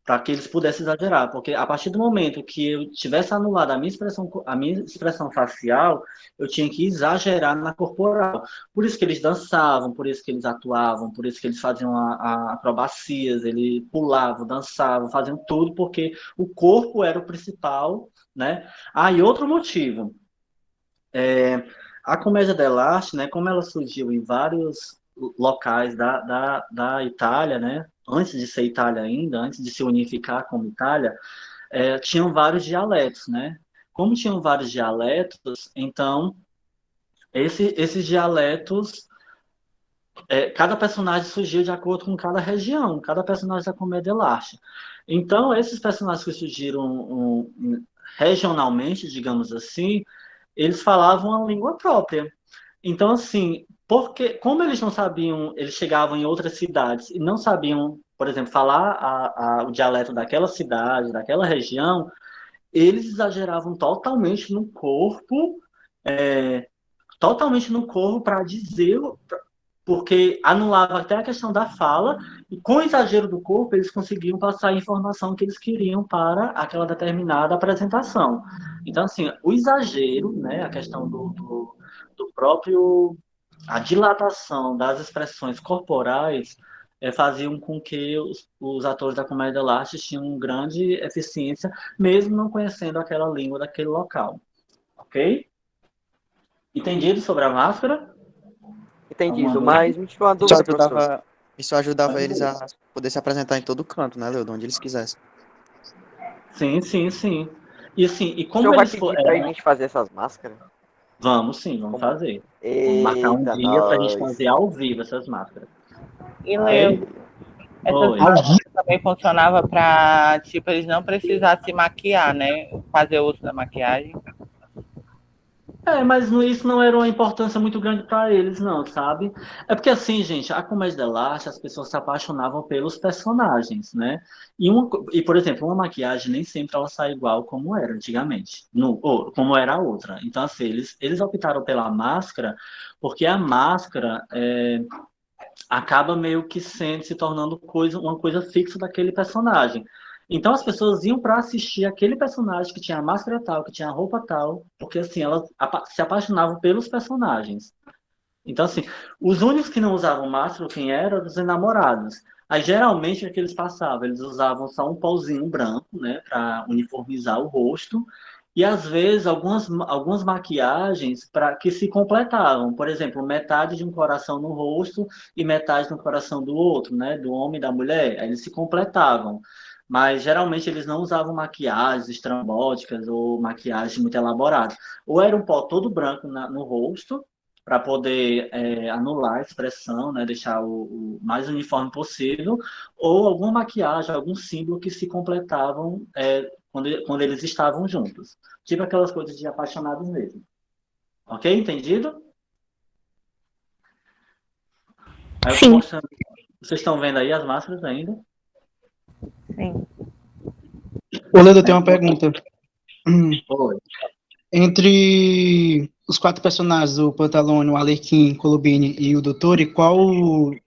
para que eles pudessem exagerar, porque a partir do momento que eu tivesse anulado a minha expressão facial, eu tinha que exagerar na corporal. Por isso que eles dançavam, por isso que eles atuavam, por isso que eles faziam acrobacias, eles pulavam, dançavam, faziam tudo, porque o corpo era o principal, né? E outro motivo, a comédia dell'arte, né, como ela surgiu em vários locais da Itália, né? Antes de ser Itália ainda, antes de se unificar como Itália, tinham vários dialetos, né? Como tinham vários dialetos, então esses dialetos, cada personagem surgiu de acordo com cada região, cada personagem da comédia dell'arte. Então, esses personagens que surgiram regionalmente, digamos assim, eles falavam a língua própria. Então, assim, como eles não sabiam, eles chegavam em outras cidades e não sabiam, por exemplo, falar o dialeto daquela cidade, daquela região, eles exageravam totalmente no corpo para dizer, porque anulava até a questão da fala, e com o exagero do corpo, eles conseguiam passar a informação que eles queriam para aquela determinada apresentação. Então, assim, o exagero, né, a questão do próprio, a dilatação das expressões corporais, faziam com que os atores da comédia dell'arte tinham grande eficiência, mesmo não conhecendo aquela língua daquele local. Ok? Entendido sobre a máscara? Entendido, Alguma mas me tirou uma Isso dúvida, professor. ajudava eles a poder se apresentar em todo canto, né, Leudo? Onde eles quisessem. Sim, sim, sim. E assim, e O como senhor vai eles pedir foram. pra gente fazer essas máscaras? Vamos sim, vamos Como? fazer. Vamos marcar um Eita, dia pra gente fazer nós. ao vivo essas máscaras. E Aí. Leo, essas Oi. máscaras também funcionava para, tipo, eles não precisassem se maquiar, né? Fazer uso da maquiagem. Mas isso não era uma importância muito grande para eles, não, sabe? É porque assim, gente, a comédia dell'arte, as pessoas se apaixonavam pelos personagens, né? Por exemplo, uma maquiagem nem sempre ela sai igual como era antigamente, ou como era a outra. Então, assim, eles optaram pela máscara, porque a máscara acaba meio que se tornando uma coisa fixa daquele personagem. Então as pessoas iam para assistir aquele personagem que tinha a máscara tal, que tinha a roupa tal, porque assim elas se apaixonavam pelos personagens. Então assim, os únicos que não usavam máscara, quem eram os enamorados. Aí geralmente o que eles passavam, eles usavam só um pauzinho branco, né, para uniformizar o rosto. E às vezes algumas maquiagens para que se completavam, por exemplo, metade de um coração no rosto e metade no coração do outro, né, do homem e da mulher, aí eles se completavam. Mas geralmente eles não usavam maquiagens estrambóticas ou maquiagem muito elaborada. Ou era um pó todo branco no rosto para poder anular a expressão, né, deixar o mais uniforme possível, ou alguma maquiagem, algum símbolo que se completavam quando eles estavam juntos. Tipo aquelas coisas de apaixonados mesmo. Ok? Entendido? Aí eu tô mostrando. Vocês estão vendo aí as máscaras ainda? Sim. Ô, Leandro, eu tenho uma pergunta. Oi. Entre os 4 personagens, o Pantalone, o Arlequim, Columbine e o Dottore, qual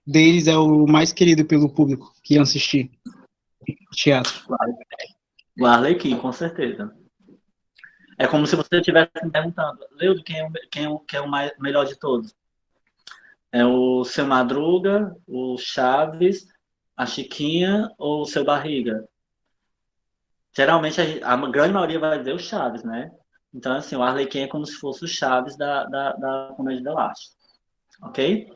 deles é o mais querido pelo público que ia assistir o teatro? O Arlequim, com certeza. É como se você estivesse me perguntando, Leudo, quem é o melhor de todos? É o Seu Madruga, o Chaves, a Chiquinha ou o Seu Barriga? Geralmente a grande maioria vai dizer o Chaves, né? Então, assim, o Arlequim é como se fosse o Chaves da comédia dell'arte. Ok?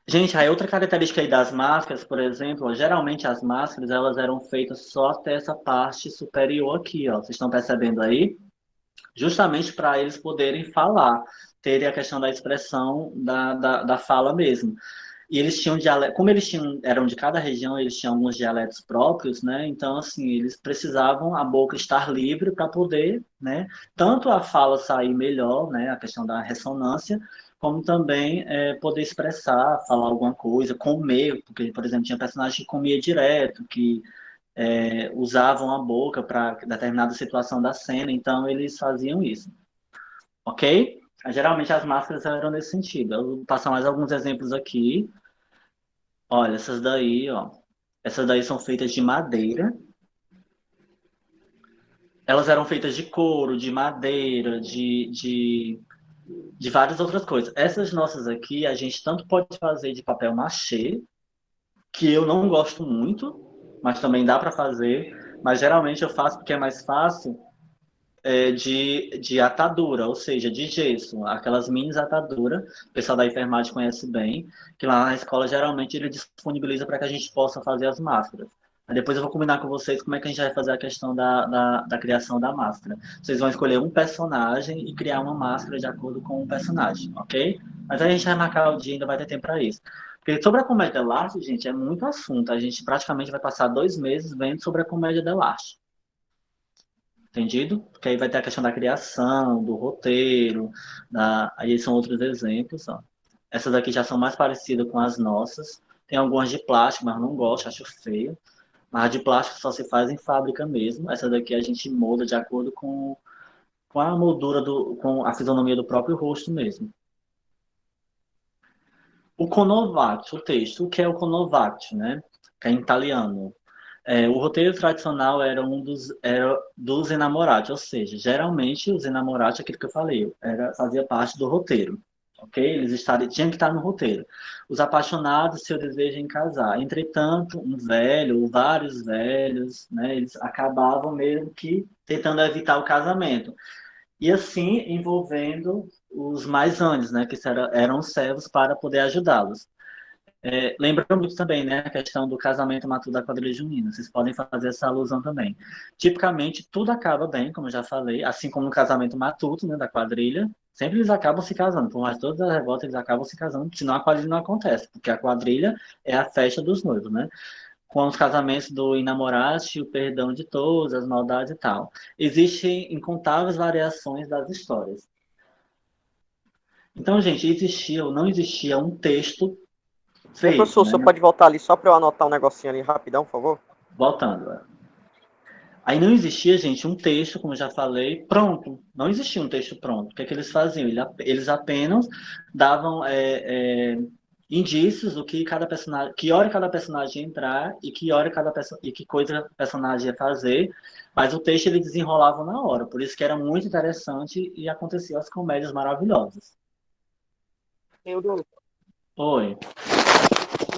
Gente, aí outra característica aí das máscaras, por exemplo, geralmente as máscaras elas eram feitas só até essa parte superior aqui, ó. Vocês estão percebendo aí? Justamente para eles poderem falar, terem a questão da expressão da fala mesmo. E eles tinham dialeto, como eram de cada região, eles tinham alguns dialetos próprios, né? Então, assim, eles precisavam a boca estar livre para poder, né? Tanto a fala sair melhor, né? A questão da ressonância, como também poder expressar, falar alguma coisa, comer, porque, por exemplo, tinha personagens que comia direto, que usavam a boca para determinada situação da cena, então eles faziam isso. Ok? Geralmente as máscaras eram nesse sentido. Eu vou passar mais alguns exemplos aqui. Olha, essas daí, ó. Essas daí são feitas de madeira. Elas eram feitas de couro, de madeira, de várias outras coisas. Essas nossas aqui, a gente tanto pode fazer de papel machê, que eu não gosto muito, mas também dá para fazer. Mas geralmente eu faço porque é mais fácil de atadura, ou seja, de gesso, aquelas mini ataduras, o pessoal da enfermagem conhece bem, que lá na escola geralmente ele disponibiliza para que a gente possa fazer as máscaras. Aí depois eu vou combinar com vocês como é que a gente vai fazer a questão da criação da máscara. Vocês vão escolher um personagem e criar uma máscara de acordo com o personagem, ok? Mas aí a gente vai marcar o dia, ainda vai ter tempo para isso. Porque sobre a comédia dell'arte, gente, é muito assunto. A gente praticamente vai passar 2 meses vendo sobre a comédia dell'arte. Entendido? Porque aí vai ter a questão da criação, do roteiro, aí são outros exemplos. Ó. Essas aqui já são mais parecidas com as nossas. Tem algumas de plástico, mas não gosto, acho feio. Mas a de plástico só se faz em fábrica mesmo. Essa daqui a gente molda de acordo com a moldura, com a fisionomia do próprio rosto mesmo. O Conovaccio, o texto. O que é o Conovaccio, né? Que é em italiano. O roteiro tradicional era dos enamorados, ou seja, geralmente os enamorados, aquilo que eu falei, fazia parte do roteiro, ok? Eles tinham que estar no roteiro. Os apaixonados, seu desejo em casar. Entretanto, um velho, ou vários velhos, né, eles acabavam mesmo que tentando evitar o casamento. E assim, envolvendo os mais anjos, né, que eram os servos para poder ajudá-los. Lembra muito também, né, a questão do casamento matuto da quadrilha junina. Vocês podem fazer essa alusão também. Tipicamente, tudo acaba bem, como eu já falei, assim como no casamento matuto, né, da quadrilha. Sempre eles acabam se casando. Por mais de todas as revoltas, eles acabam se casando, senão a quadrilha não acontece, porque a quadrilha é a festa dos noivos, né? Com os casamentos do enamoraste, o perdão de todos, as maldades e tal. Existem incontáveis variações das histórias. Então, gente, existia ou não existia um texto feito, Professor, o né? senhor pode voltar ali só para eu anotar um negocinho ali rapidão, por favor? Voltando. Aí não existia, gente, um texto, como eu já falei, pronto. Não existia um texto pronto. O que é que eles faziam? Eles apenas davam indícios do que cada personagem, que hora cada personagem ia entrar e que coisa o personagem ia fazer, mas o texto ele desenrolava na hora. Por isso que era muito interessante e aconteciam as comédias maravilhosas. Oi.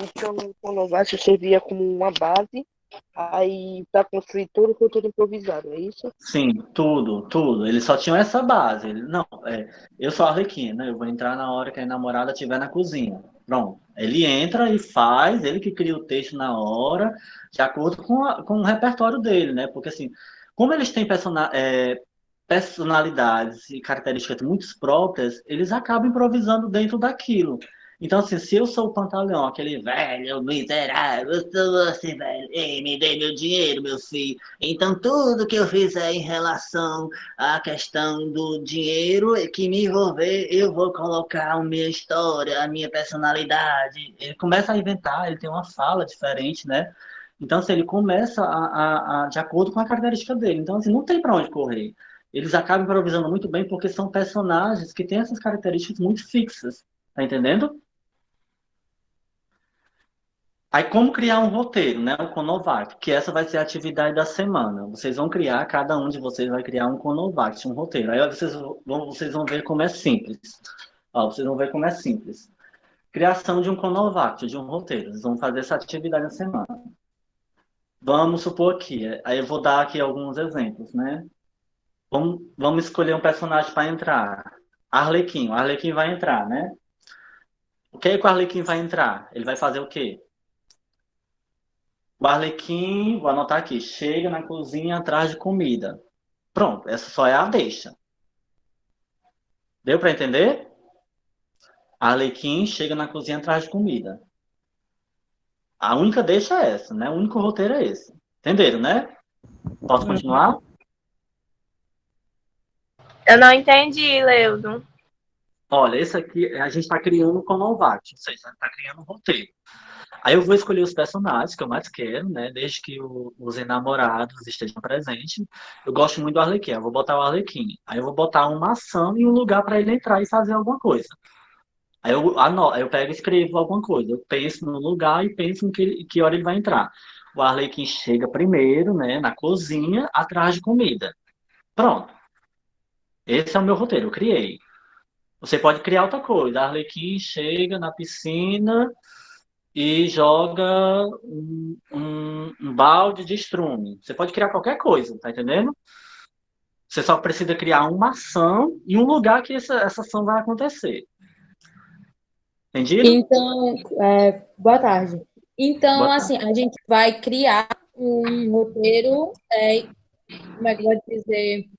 Então, o Conovaccio servia como uma base aí para construir todo o roteiro improvisado, é isso? Sim, tudo. Eles só tinham essa base. Não, eu sou a Arlequina, né? Eu vou entrar na hora que a namorada estiver na cozinha. Pronto. Ele entra e faz, ele que cria o texto na hora, de acordo com o repertório dele, né? Porque assim, como eles têm personalidades e características muito próprias, eles acabam improvisando dentro daquilo. Então, assim, se eu sou o Pantaleão, aquele velho miserável, eu sou assim, velho, ei, me dê meu dinheiro, meu filho. Então, tudo que eu fizer em relação à questão do dinheiro que me envolver, eu vou colocar a minha história, a minha personalidade. Ele começa a inventar, ele tem uma fala diferente, né? Então, assim, ele começa de acordo com a característica dele. Então, assim, não tem para onde correr. Eles acabam improvisando muito bem porque são personagens que têm essas características muito fixas. Tá entendendo? Aí, como criar um roteiro, né? O Conovac, que essa vai ser a atividade da semana. Vocês vão criar, cada um de vocês vai criar um Conovac, um roteiro. Aí vocês vão ver como é simples. Ó, vocês vão ver como é simples. Criação de um Conovac, de um roteiro. Vocês vão fazer essa atividade na semana. Vamos supor aqui, aí eu vou dar aqui alguns exemplos, né? Vamos escolher um personagem para entrar. Arlequim, o Arlequim vai entrar, né? O que é que o Arlequim vai entrar? Ele vai fazer o quê? O Arlequim, vou anotar aqui, chega na cozinha atrás de comida. Pronto, essa só é a deixa. Deu para entender? Arlequim chega na cozinha atrás de comida. A única deixa é essa, né? O único roteiro é esse. Entenderam, né? Posso continuar? Eu não entendi, Leudo. Olha, esse aqui a gente está criando o Conovac, ou seja, está criando um roteiro. Aí eu vou escolher os personagens que eu mais quero, né? Desde que os enamorados estejam presentes. Eu gosto muito do Arlequim, eu vou botar o Arlequim. Aí eu vou botar uma ação e um lugar para ele entrar e fazer alguma coisa. Aí eu pego e escrevo alguma coisa. Eu penso no lugar e penso em que hora ele vai entrar. O Arlequim chega primeiro, né? Na cozinha, atrás de comida. Pronto. Esse é o meu roteiro, eu criei. Você pode criar outra coisa. A Arlequim chega na piscina e joga um balde de estrume. Você pode criar qualquer coisa, tá entendendo? Você só precisa criar uma ação e um lugar que essa ação vai acontecer. Entendido? Então, boa tarde. Então, Boa assim, a gente vai criar um roteiro, como é que eu vou dizer?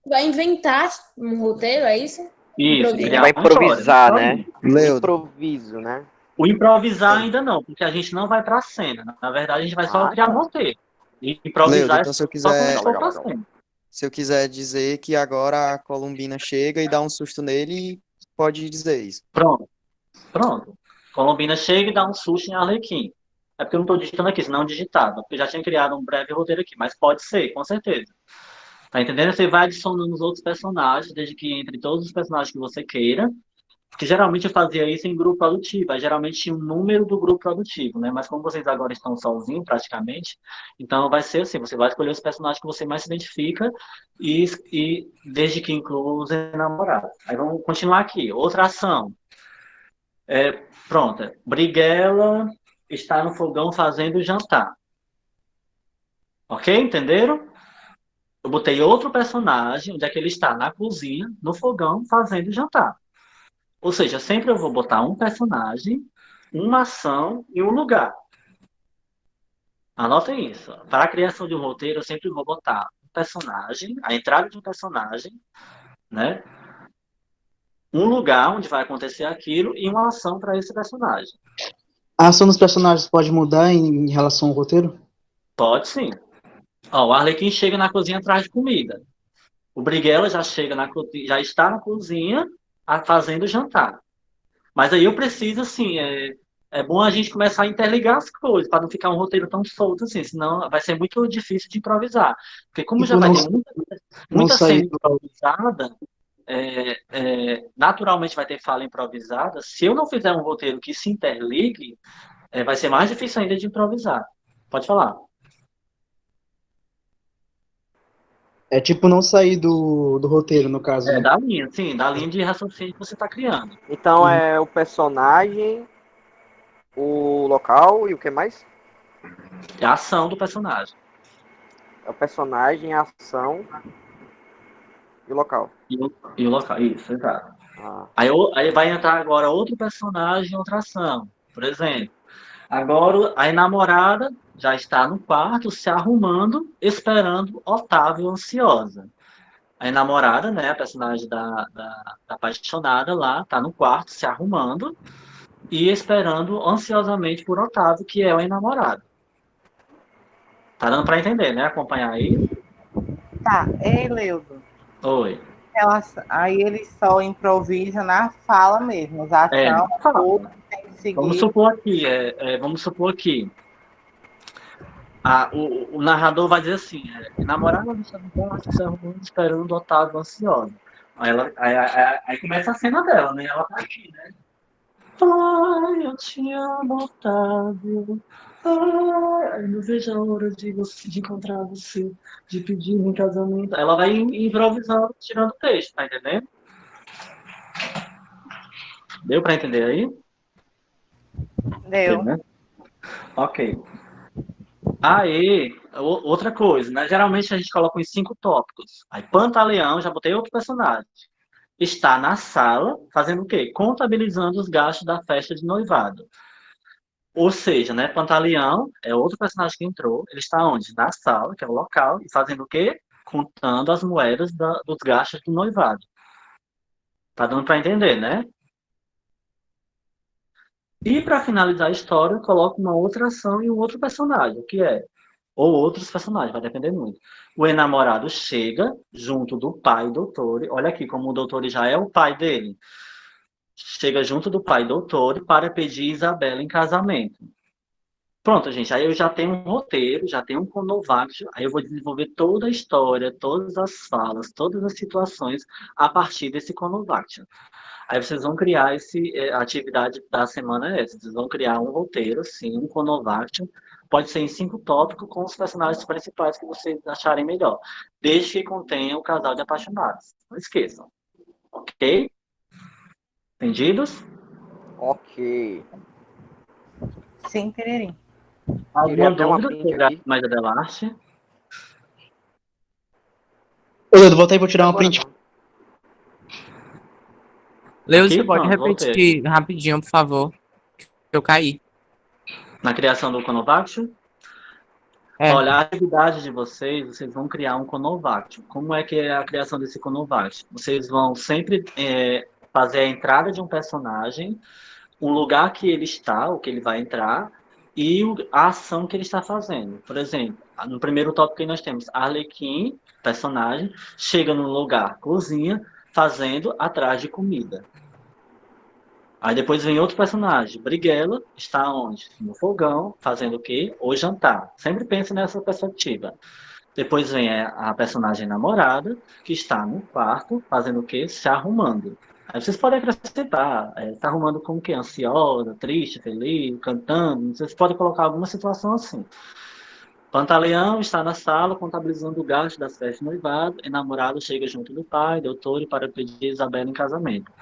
Vai inventar um roteiro, é isso? Isso, A gente criar vai uma história. improvisar, né? Leudo, Improviso, né? O improvisar ainda não, porque a gente não vai pra cena. Na verdade, a gente vai só criar um roteiro. E Leudo, improvisar é então só quando a gente for pra cena. se eu quiser dizer que agora a Columbina chega e dá um susto nele, pode dizer isso. Pronto. Colombina chega e dá um susto em Arlequim. É porque eu não estou digitando aqui, senão eu digitava, porque eu já tinha criado um breve roteiro aqui, mas pode ser, com certeza. Tá entendendo? Você vai adicionando os outros personagens, desde que entre todos os personagens que você queira, porque geralmente eu fazia isso em grupo produtivo, aí geralmente tinha um número do grupo produtivo, né? Mas como vocês agora estão sozinhos, praticamente, então vai ser assim, você vai escolher os personagens que você mais se identifica e desde que inclua os enamorados. Aí vamos continuar aqui. Outra ação. Pronto. Briguela está no fogão fazendo jantar. Ok? Entenderam? Eu botei outro personagem, onde é que ele está? Na cozinha, no fogão, fazendo jantar. Ou seja, sempre eu vou botar um personagem, uma ação e um lugar. Anotem isso. Para a criação de um roteiro, eu sempre vou botar um personagem, a entrada de um personagem, né? Um lugar onde vai acontecer aquilo e uma ação para esse personagem. A ação dos personagens pode mudar em relação ao roteiro? Pode sim. Ó, o Arlequim chega na cozinha atrás de comida. O Briguela já chega já está na cozinha fazendo jantar. Mas aí eu preciso, assim, é bom a gente começar a interligar as coisas, para não ficar um roteiro tão solto assim, senão vai ser muito difícil de improvisar. Porque como já Tipo, vai não, ter não muita sair cena improvisada, naturalmente vai ter fala improvisada. Se eu não fizer um roteiro que se interligue, vai ser mais difícil ainda de improvisar. Pode falar. É tipo não sair do roteiro, no caso, né? Da linha, sim, da linha de raciocínio que você está criando. Então é o personagem, o local e o que mais? É a ação do personagem. É o personagem, a ação e o local. E o local, isso, exato. Ah. Aí vai entrar agora outro personagem, outra ação. Por exemplo, agora a namorada já está no quarto se arrumando, esperando Otávio ansiosa. A namorada, né, a personagem da apaixonada lá, está no quarto se arrumando e esperando ansiosamente por Otávio, que é o enamorado. Tá dando para entender, né? Acompanhar aí? Tá, ei, Leudo. Oi. Aí ele só improvisa na fala mesmo, as ações, tudo tem que seguir. Vamos supor aqui. O narrador vai dizer assim, namorada está no quarto, se arrumando, esperando o Otávio ansiosa. Aí começa a cena dela, né? Ela tá aqui, né? Ai, eu te amo, Otávio. Ai, não vejo a hora de encontrar você, de pedir em casamento. Ela vai improvisando, tirando o texto, tá entendendo? Deu para entender aí? Deu. Né? Ok. Aí, outra coisa, né? Geralmente a gente coloca em 5 tópicos. Aí, Pantaleão, já botei outro personagem. Está na sala, fazendo o quê? Contabilizando os gastos da festa de noivado. Ou seja, né? Pantaleão é outro personagem que entrou. Ele está onde? Na sala, que é o local, e fazendo o quê? Contando as moedas dos gastos do noivado. Tá dando para entender, né? E para finalizar a história, eu coloco uma outra ação e um outro personagem, que é ou outros personagens, vai depender muito. O enamorado chega junto do pai doutor, olha aqui como o doutor já é o pai dele. Chega junto do pai doutor para pedir Isabela em casamento. Pronto, gente, aí eu já tenho um roteiro, já tenho um conovac, aí eu vou desenvolver toda a história, todas as falas, todas as situações a partir desse conovac. Aí vocês vão criar a atividade da semana é essa. Vocês vão criar um roteiro, sim, um conovac. Pode ser em 5 tópicos com os personagens principais que vocês acharem melhor. Desde que contenha o casal de apaixonados. Não esqueçam. Ok? Entendidos? Ok. Sim, Pereirinho. Alguma até uma dúvida print sobre a aqui. mais Adelaste? Ô, Leandro, volta aí, vou tirar uma Agora print. não. Leo, Aqui, você pode pronto, voltei. repetir rapidinho, por favor? Que eu caí. Na criação do Conovact, É. olha, a atividade de vocês vão criar um Conovact. Como é que é a criação desse Conovact? Vocês vão sempre fazer a entrada de um personagem, um lugar que ele está, o que ele vai entrar, e a ação que ele está fazendo. Por exemplo, no primeiro tópico que nós temos, Arlequim, personagem, chega no lugar, cozinha, fazendo atrás de comida. Aí depois vem outro personagem, Briguela, está onde? No fogão, fazendo o quê? O jantar. Sempre pense nessa perspectiva. Depois vem a personagem namorada, que está no quarto, fazendo o quê? Se arrumando. Aí vocês podem acrescentar, está arrumando como que? Ansiosa, triste, feliz, cantando. Vocês podem colocar alguma situação assim. Pantaleão está na sala contabilizando o gasto das festas de noivado e namorado chega junto do pai, doutor, para pedir Isabela em casamento.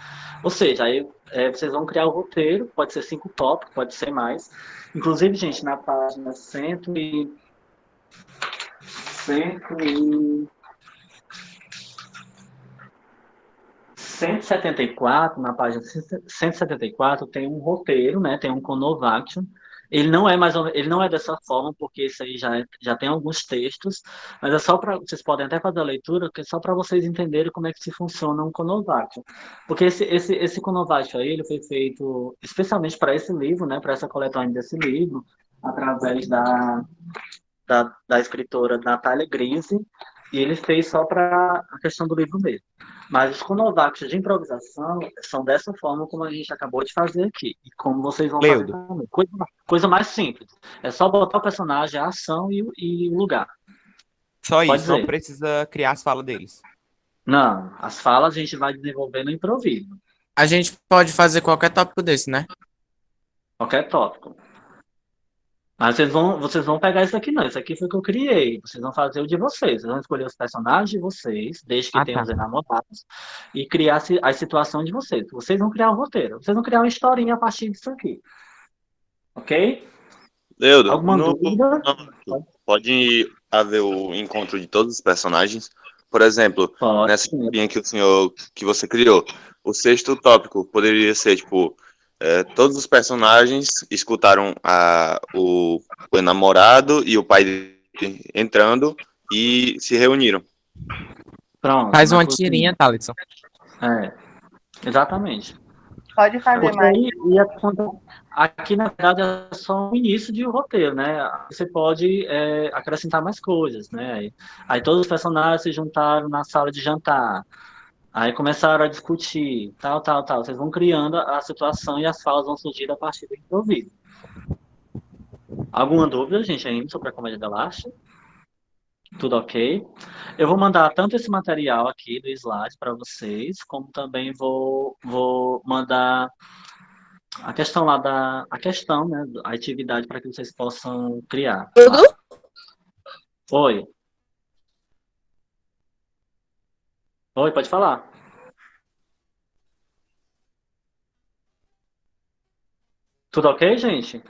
Ou seja, aí vocês vão criar o roteiro, pode ser 5 tópicos, pode ser mais. Inclusive, gente, na página 174, na página 174, tem um roteiro, né? Tem um Conovaction. Ele não é ele não é dessa forma, porque isso aí já tem alguns textos, mas é só para vocês podem até fazer a leitura, que é só para vocês entenderem como é que se funciona um Conovaction. Porque esse Conovaction aí, ele foi feito especialmente para esse livro, né? Para essa coletânea desse livro, através da escritora Natália Grise, e ele fez só para a questão do livro mesmo. Mas os Conovacs de improvisação são dessa forma como a gente acabou de fazer aqui. E como vocês vão fazer Leudo. também. Coisa mais simples. É só botar o personagem, a ação e o lugar. Só Pode isso, não dizer. precisa criar as falas deles. Não, as falas a gente vai desenvolver no improviso. A gente pode fazer qualquer tópico desse, né? Qualquer tópico. Mas vocês vão pegar isso aqui não. Isso aqui foi o que eu criei. Vocês vão fazer o de vocês. Vocês vão escolher os personagens de vocês, desde que tenham os enamorados, e criar a situação de vocês. Vocês vão criar o roteiro. Vocês vão criar uma historinha a partir disso aqui. Ok? Leudo, Alguma dúvida? pode haver o encontro de todos os personagens? Por exemplo, nessa historinha que você criou, o 6º tópico poderia ser, tipo, todos os personagens escutaram o namorado e o pai entrando e se reuniram. Pronto. Faz uma tirinha, Thaleson. Exatamente. Pode fazer mais. Aqui, na verdade, é só o início de um roteiro, né? Você pode acrescentar mais coisas, né? Aí todos os personagens se juntaram na sala de jantar. Aí começaram a discutir, tal. Vocês vão criando a situação e as falas vão surgir a partir do improviso. Alguma dúvida, gente, ainda sobre a Comédia dell'arte? Tudo ok? Eu vou mandar tanto esse material aqui do slide para vocês, como também vou mandar a questão lá né, a atividade para que vocês possam criar. Tudo? Oi. Oi, pode falar. Tudo ok, gente?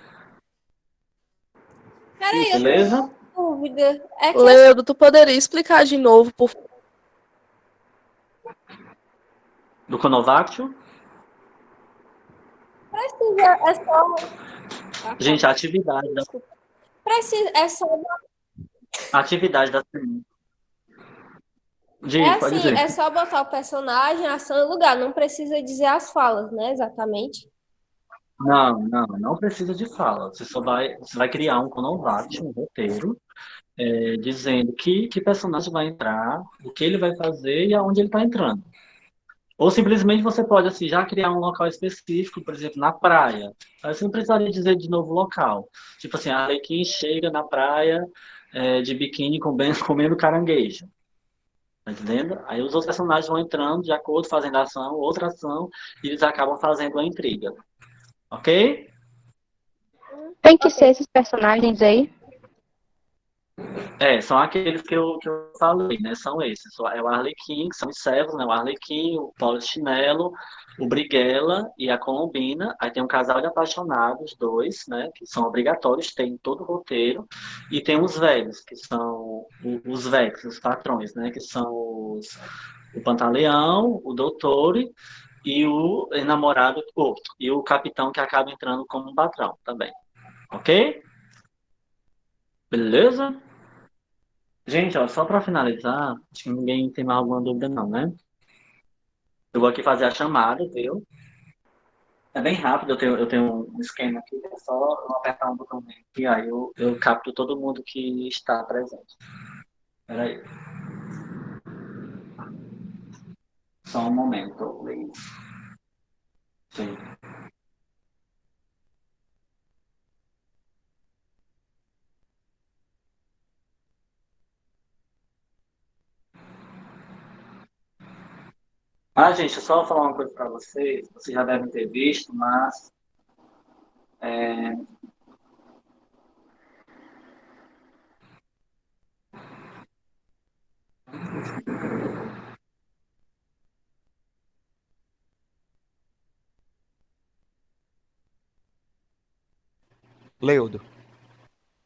Peraí, eu Beleza? tenho uma dúvida. É que Leandro, tu poderia explicar de novo, por favor? Do Conovaction? precisa, é só. Gente, a atividade da Precisa, é só. atividade da semana. É Pode assim, dizer. é só botar o personagem, a ação e o lugar. Não precisa dizer as falas, né? Exatamente. Não precisa de fala. Você vai criar um Conovact, um roteiro, dizendo que personagem vai entrar, o que ele vai fazer e aonde ele está entrando. Ou simplesmente você pode assim, já criar um local específico, por exemplo, na praia. Aí você não precisaria dizer de novo o local. Tipo assim, a Arlequim chega na praia de biquíni comendo caranguejo. Tá entendendo? Aí os outros personagens vão entrando de acordo, fazendo ação, outra ação, e eles acabam fazendo a intriga. Ok? Tem que ser esses personagens aí? São aqueles que eu falei, né? São esses. É o Arlequim, que são os servos, né? O Arlequim, o Polichinelo, o Briguela e a Colombina. Aí tem um casal de apaixonados, dois, né? Que são obrigatórios, tem em todo o roteiro. E tem os velhos, que são os velhos, os patrões, né? Que são o Pantaleão, o Doutor e o namorado, e o capitão que acaba entrando como um patrão também. Ok? Beleza? Gente, ó, só para finalizar, acho que ninguém tem mais alguma dúvida não, né? Eu vou aqui fazer a chamada, viu? É bem rápido, eu tenho um esquema aqui, é só eu apertar um botão aqui, aí eu capto todo mundo que está presente. Peraí. Só um momento, please. Sim. Gente, só vou falar uma coisa para vocês já devem ter visto, mas é, Leudo.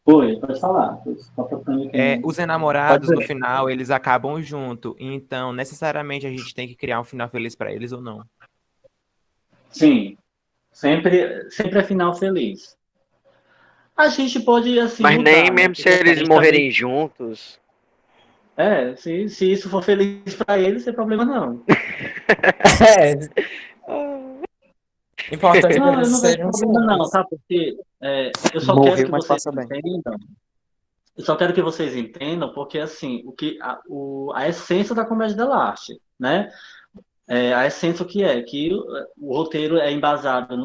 Oi, pode falar. Só procurando aqui Os Pode enamorados, no dizer. final, eles acabam junto. Então, necessariamente, a gente tem que criar um final feliz pra eles ou não? Sim, sempre é final feliz. A gente pode, assim, Mas nem mudar, né? mesmo se Porque assim, a eles gente também. morrerem juntos. Se isso for feliz pra eles, sem problema não. Importante é que Não, eu eles não vejo sejam problema não, juntos. sabe? Porque eu só quero Morreu, que mas vocês passa bem. entendam. Eu só quero que vocês entendam, porque assim, a essência da comédia dell'arte, né? A essência o que é? Que o roteiro é embasado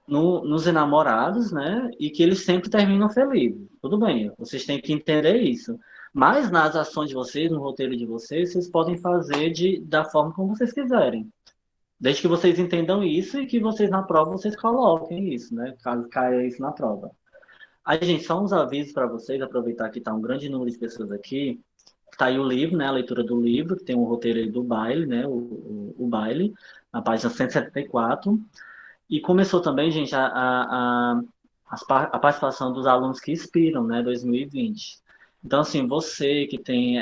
nos enamorados, né? E que eles sempre terminam felizes. Tudo bem, vocês têm que entender isso. Mas nas ações de vocês, no roteiro de vocês, vocês podem fazer da forma como vocês quiserem. Desde que vocês entendam isso e que vocês na prova vocês coloquem isso, né? Caso caia isso na prova. Aí, gente, só uns avisos para vocês, aproveitar que está um grande número de pessoas aqui. Tá aí o livro, né? A leitura do livro, que tem um roteiro aí do baile, né? O baile, na página 174. E começou também, gente, a participação dos alunos que inspiram, né, 2020. Então, assim, você que tem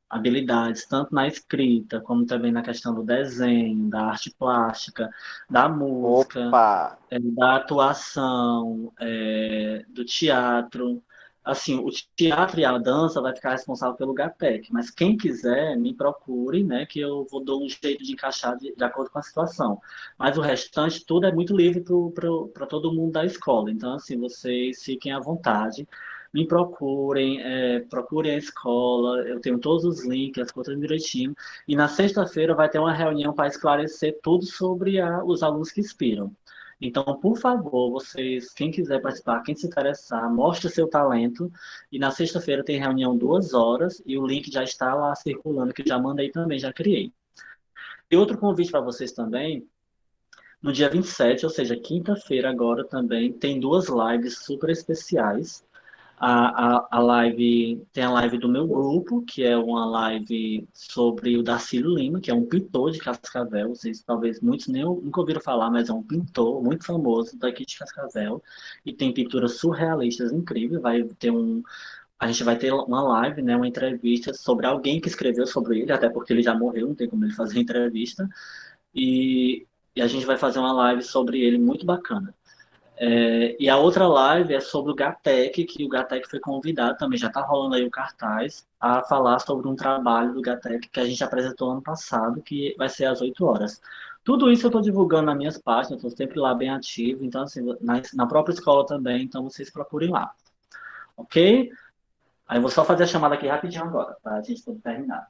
habilidades tanto na escrita, como também na questão do desenho, da arte plástica, da música, Opa! da atuação, do teatro. Assim, o teatro e a dança vai ficar responsável pelo GATEC, mas quem quiser, me procure, né, que eu vou dar um jeito de encaixar de acordo com a situação. Mas o restante, tudo é muito livre para todo mundo da escola. Então, assim, vocês fiquem à vontade, me procurem, procurem a escola, eu tenho todos os links, as coisas direitinho. E na sexta-feira vai ter uma reunião para esclarecer tudo sobre os alunos que inspiram. Então, por favor, vocês, quem quiser participar, quem se interessar, mostre seu talento. E na sexta-feira tem reunião 2 horas e o link já está lá circulando, que eu já mandei também, já criei. E outro convite para vocês também, no dia 27, ou seja, quinta-feira agora também, tem 2 lives super especiais. A live, tem a live do meu grupo, que é uma live sobre o Darcílio Lima, que é um pintor de Cascavel. Vocês talvez muitos nem nunca ouviram falar, mas é um pintor muito famoso daqui de Cascavel. E tem pinturas surrealistas incríveis. A gente vai ter uma live, né, uma entrevista sobre alguém que escreveu sobre ele, até porque ele já morreu, não tem como ele fazer entrevista. E a gente vai fazer uma live sobre ele muito bacana. E a outra live é sobre o GATEC, que o GATEC foi convidado, também já está rolando aí o cartaz, a falar sobre um trabalho do GATEC que a gente apresentou ano passado, que vai ser às 8 horas. Tudo isso eu estou divulgando nas minhas páginas, estou sempre lá bem ativo, então assim, na própria escola também, então vocês procurem lá. Ok? Aí eu vou só fazer a chamada aqui rapidinho agora, para a gente poder terminar.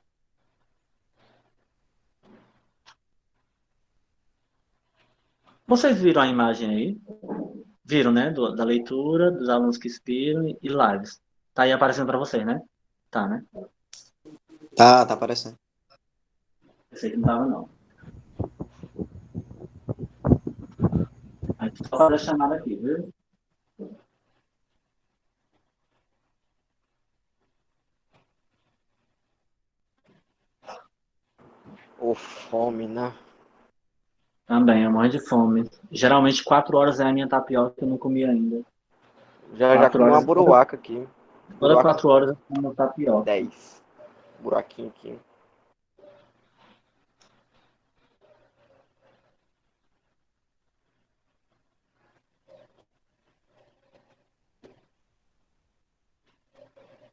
Vocês viram a imagem aí? Viram, né? Da leitura, dos alunos que inspiram e lives. Tá aí aparecendo para vocês, né? Tá, né? Tá aparecendo. Eu sei que não tava, não. Aí só fazer a chamada aqui, viu? Ô, fome, né? Também, eu morro de fome. Geralmente 4 horas é a minha tapioca que eu não comi ainda. Já 4 comi uma horas. buruaca aqui. Toda Buruaca 4 horas eu como tapioca. 10. Buraquinho aqui.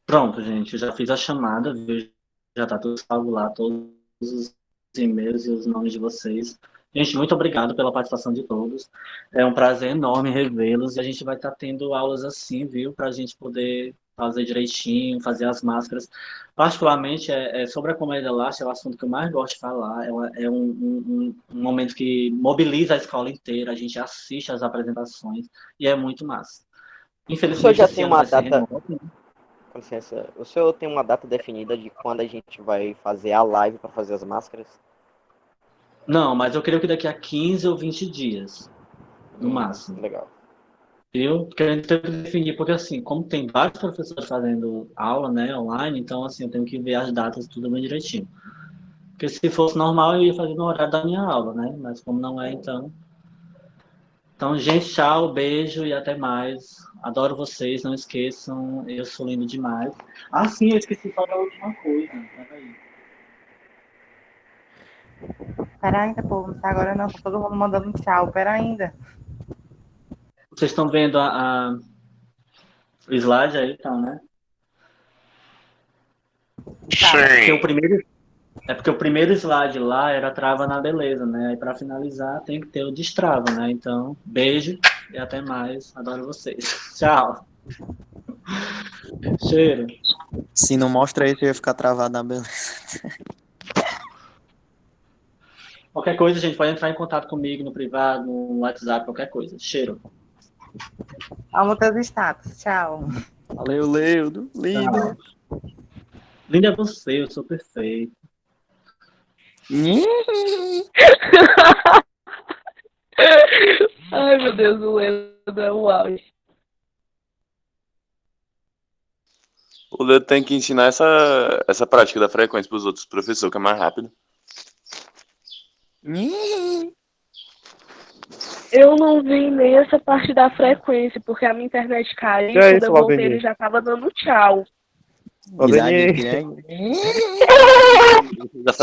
Pronto, gente, eu já fiz a chamada, viu? Já tá tudo salvo lá, todos os e-mails e os nomes de vocês. Gente, muito obrigado pela participação de todos. É um prazer enorme revê-los e a gente vai estar tendo aulas assim, viu? Para a gente poder fazer direitinho, fazer as máscaras. Particularmente, sobre a comédia elástica, é o assunto que eu mais gosto de falar. É um momento que mobiliza a escola inteira, a gente assiste as apresentações e é muito massa. O senhor Infelizmente, já esse tem ano uma vai ser data. remoto, né? Com licença. O senhor tem uma data definida de quando a gente vai fazer a live para fazer as máscaras? Não, mas eu creio que daqui a 15 ou 20 dias, no máximo. Legal. Porque a gente tem que definir, porque assim, como tem vários professores fazendo aula, né, online, então assim, eu tenho que ver as datas tudo bem direitinho. Porque se fosse normal, eu ia fazer no horário da minha aula, né, mas como não é, então... Então, gente, tchau, beijo e até mais. Adoro vocês, não esqueçam, eu sou lindo demais. Ah, sim, eu esqueci só da última coisa, peraí. Pera ainda, povo, não tá agora não, tá todo mundo mandando tchau, pera ainda. Vocês estão vendo o slide aí, tá, né? Porque o primeiro slide lá era trava na beleza, né? Aí para finalizar tem que ter o destrava, né? Então, beijo e até mais. Adoro vocês. Tchau. Cheiro. Se não mostra isso, eu ia ficar travado na beleza. Qualquer coisa, gente, pode entrar em contato comigo no privado, no WhatsApp, qualquer coisa. Cheiro. Amo teus status, tchau. Valeu, Leudo. Lindo. Lindo é você, eu sou perfeito. Ai, meu Deus, o Leandro é o auge. O Leo tem que ensinar essa prática da frequência para os outros professores, que é mais rápido. Eu não vi nem essa parte da frequência, porque a minha internet caiu e quando eu voltei ele já tava dando tchau. Guilherme.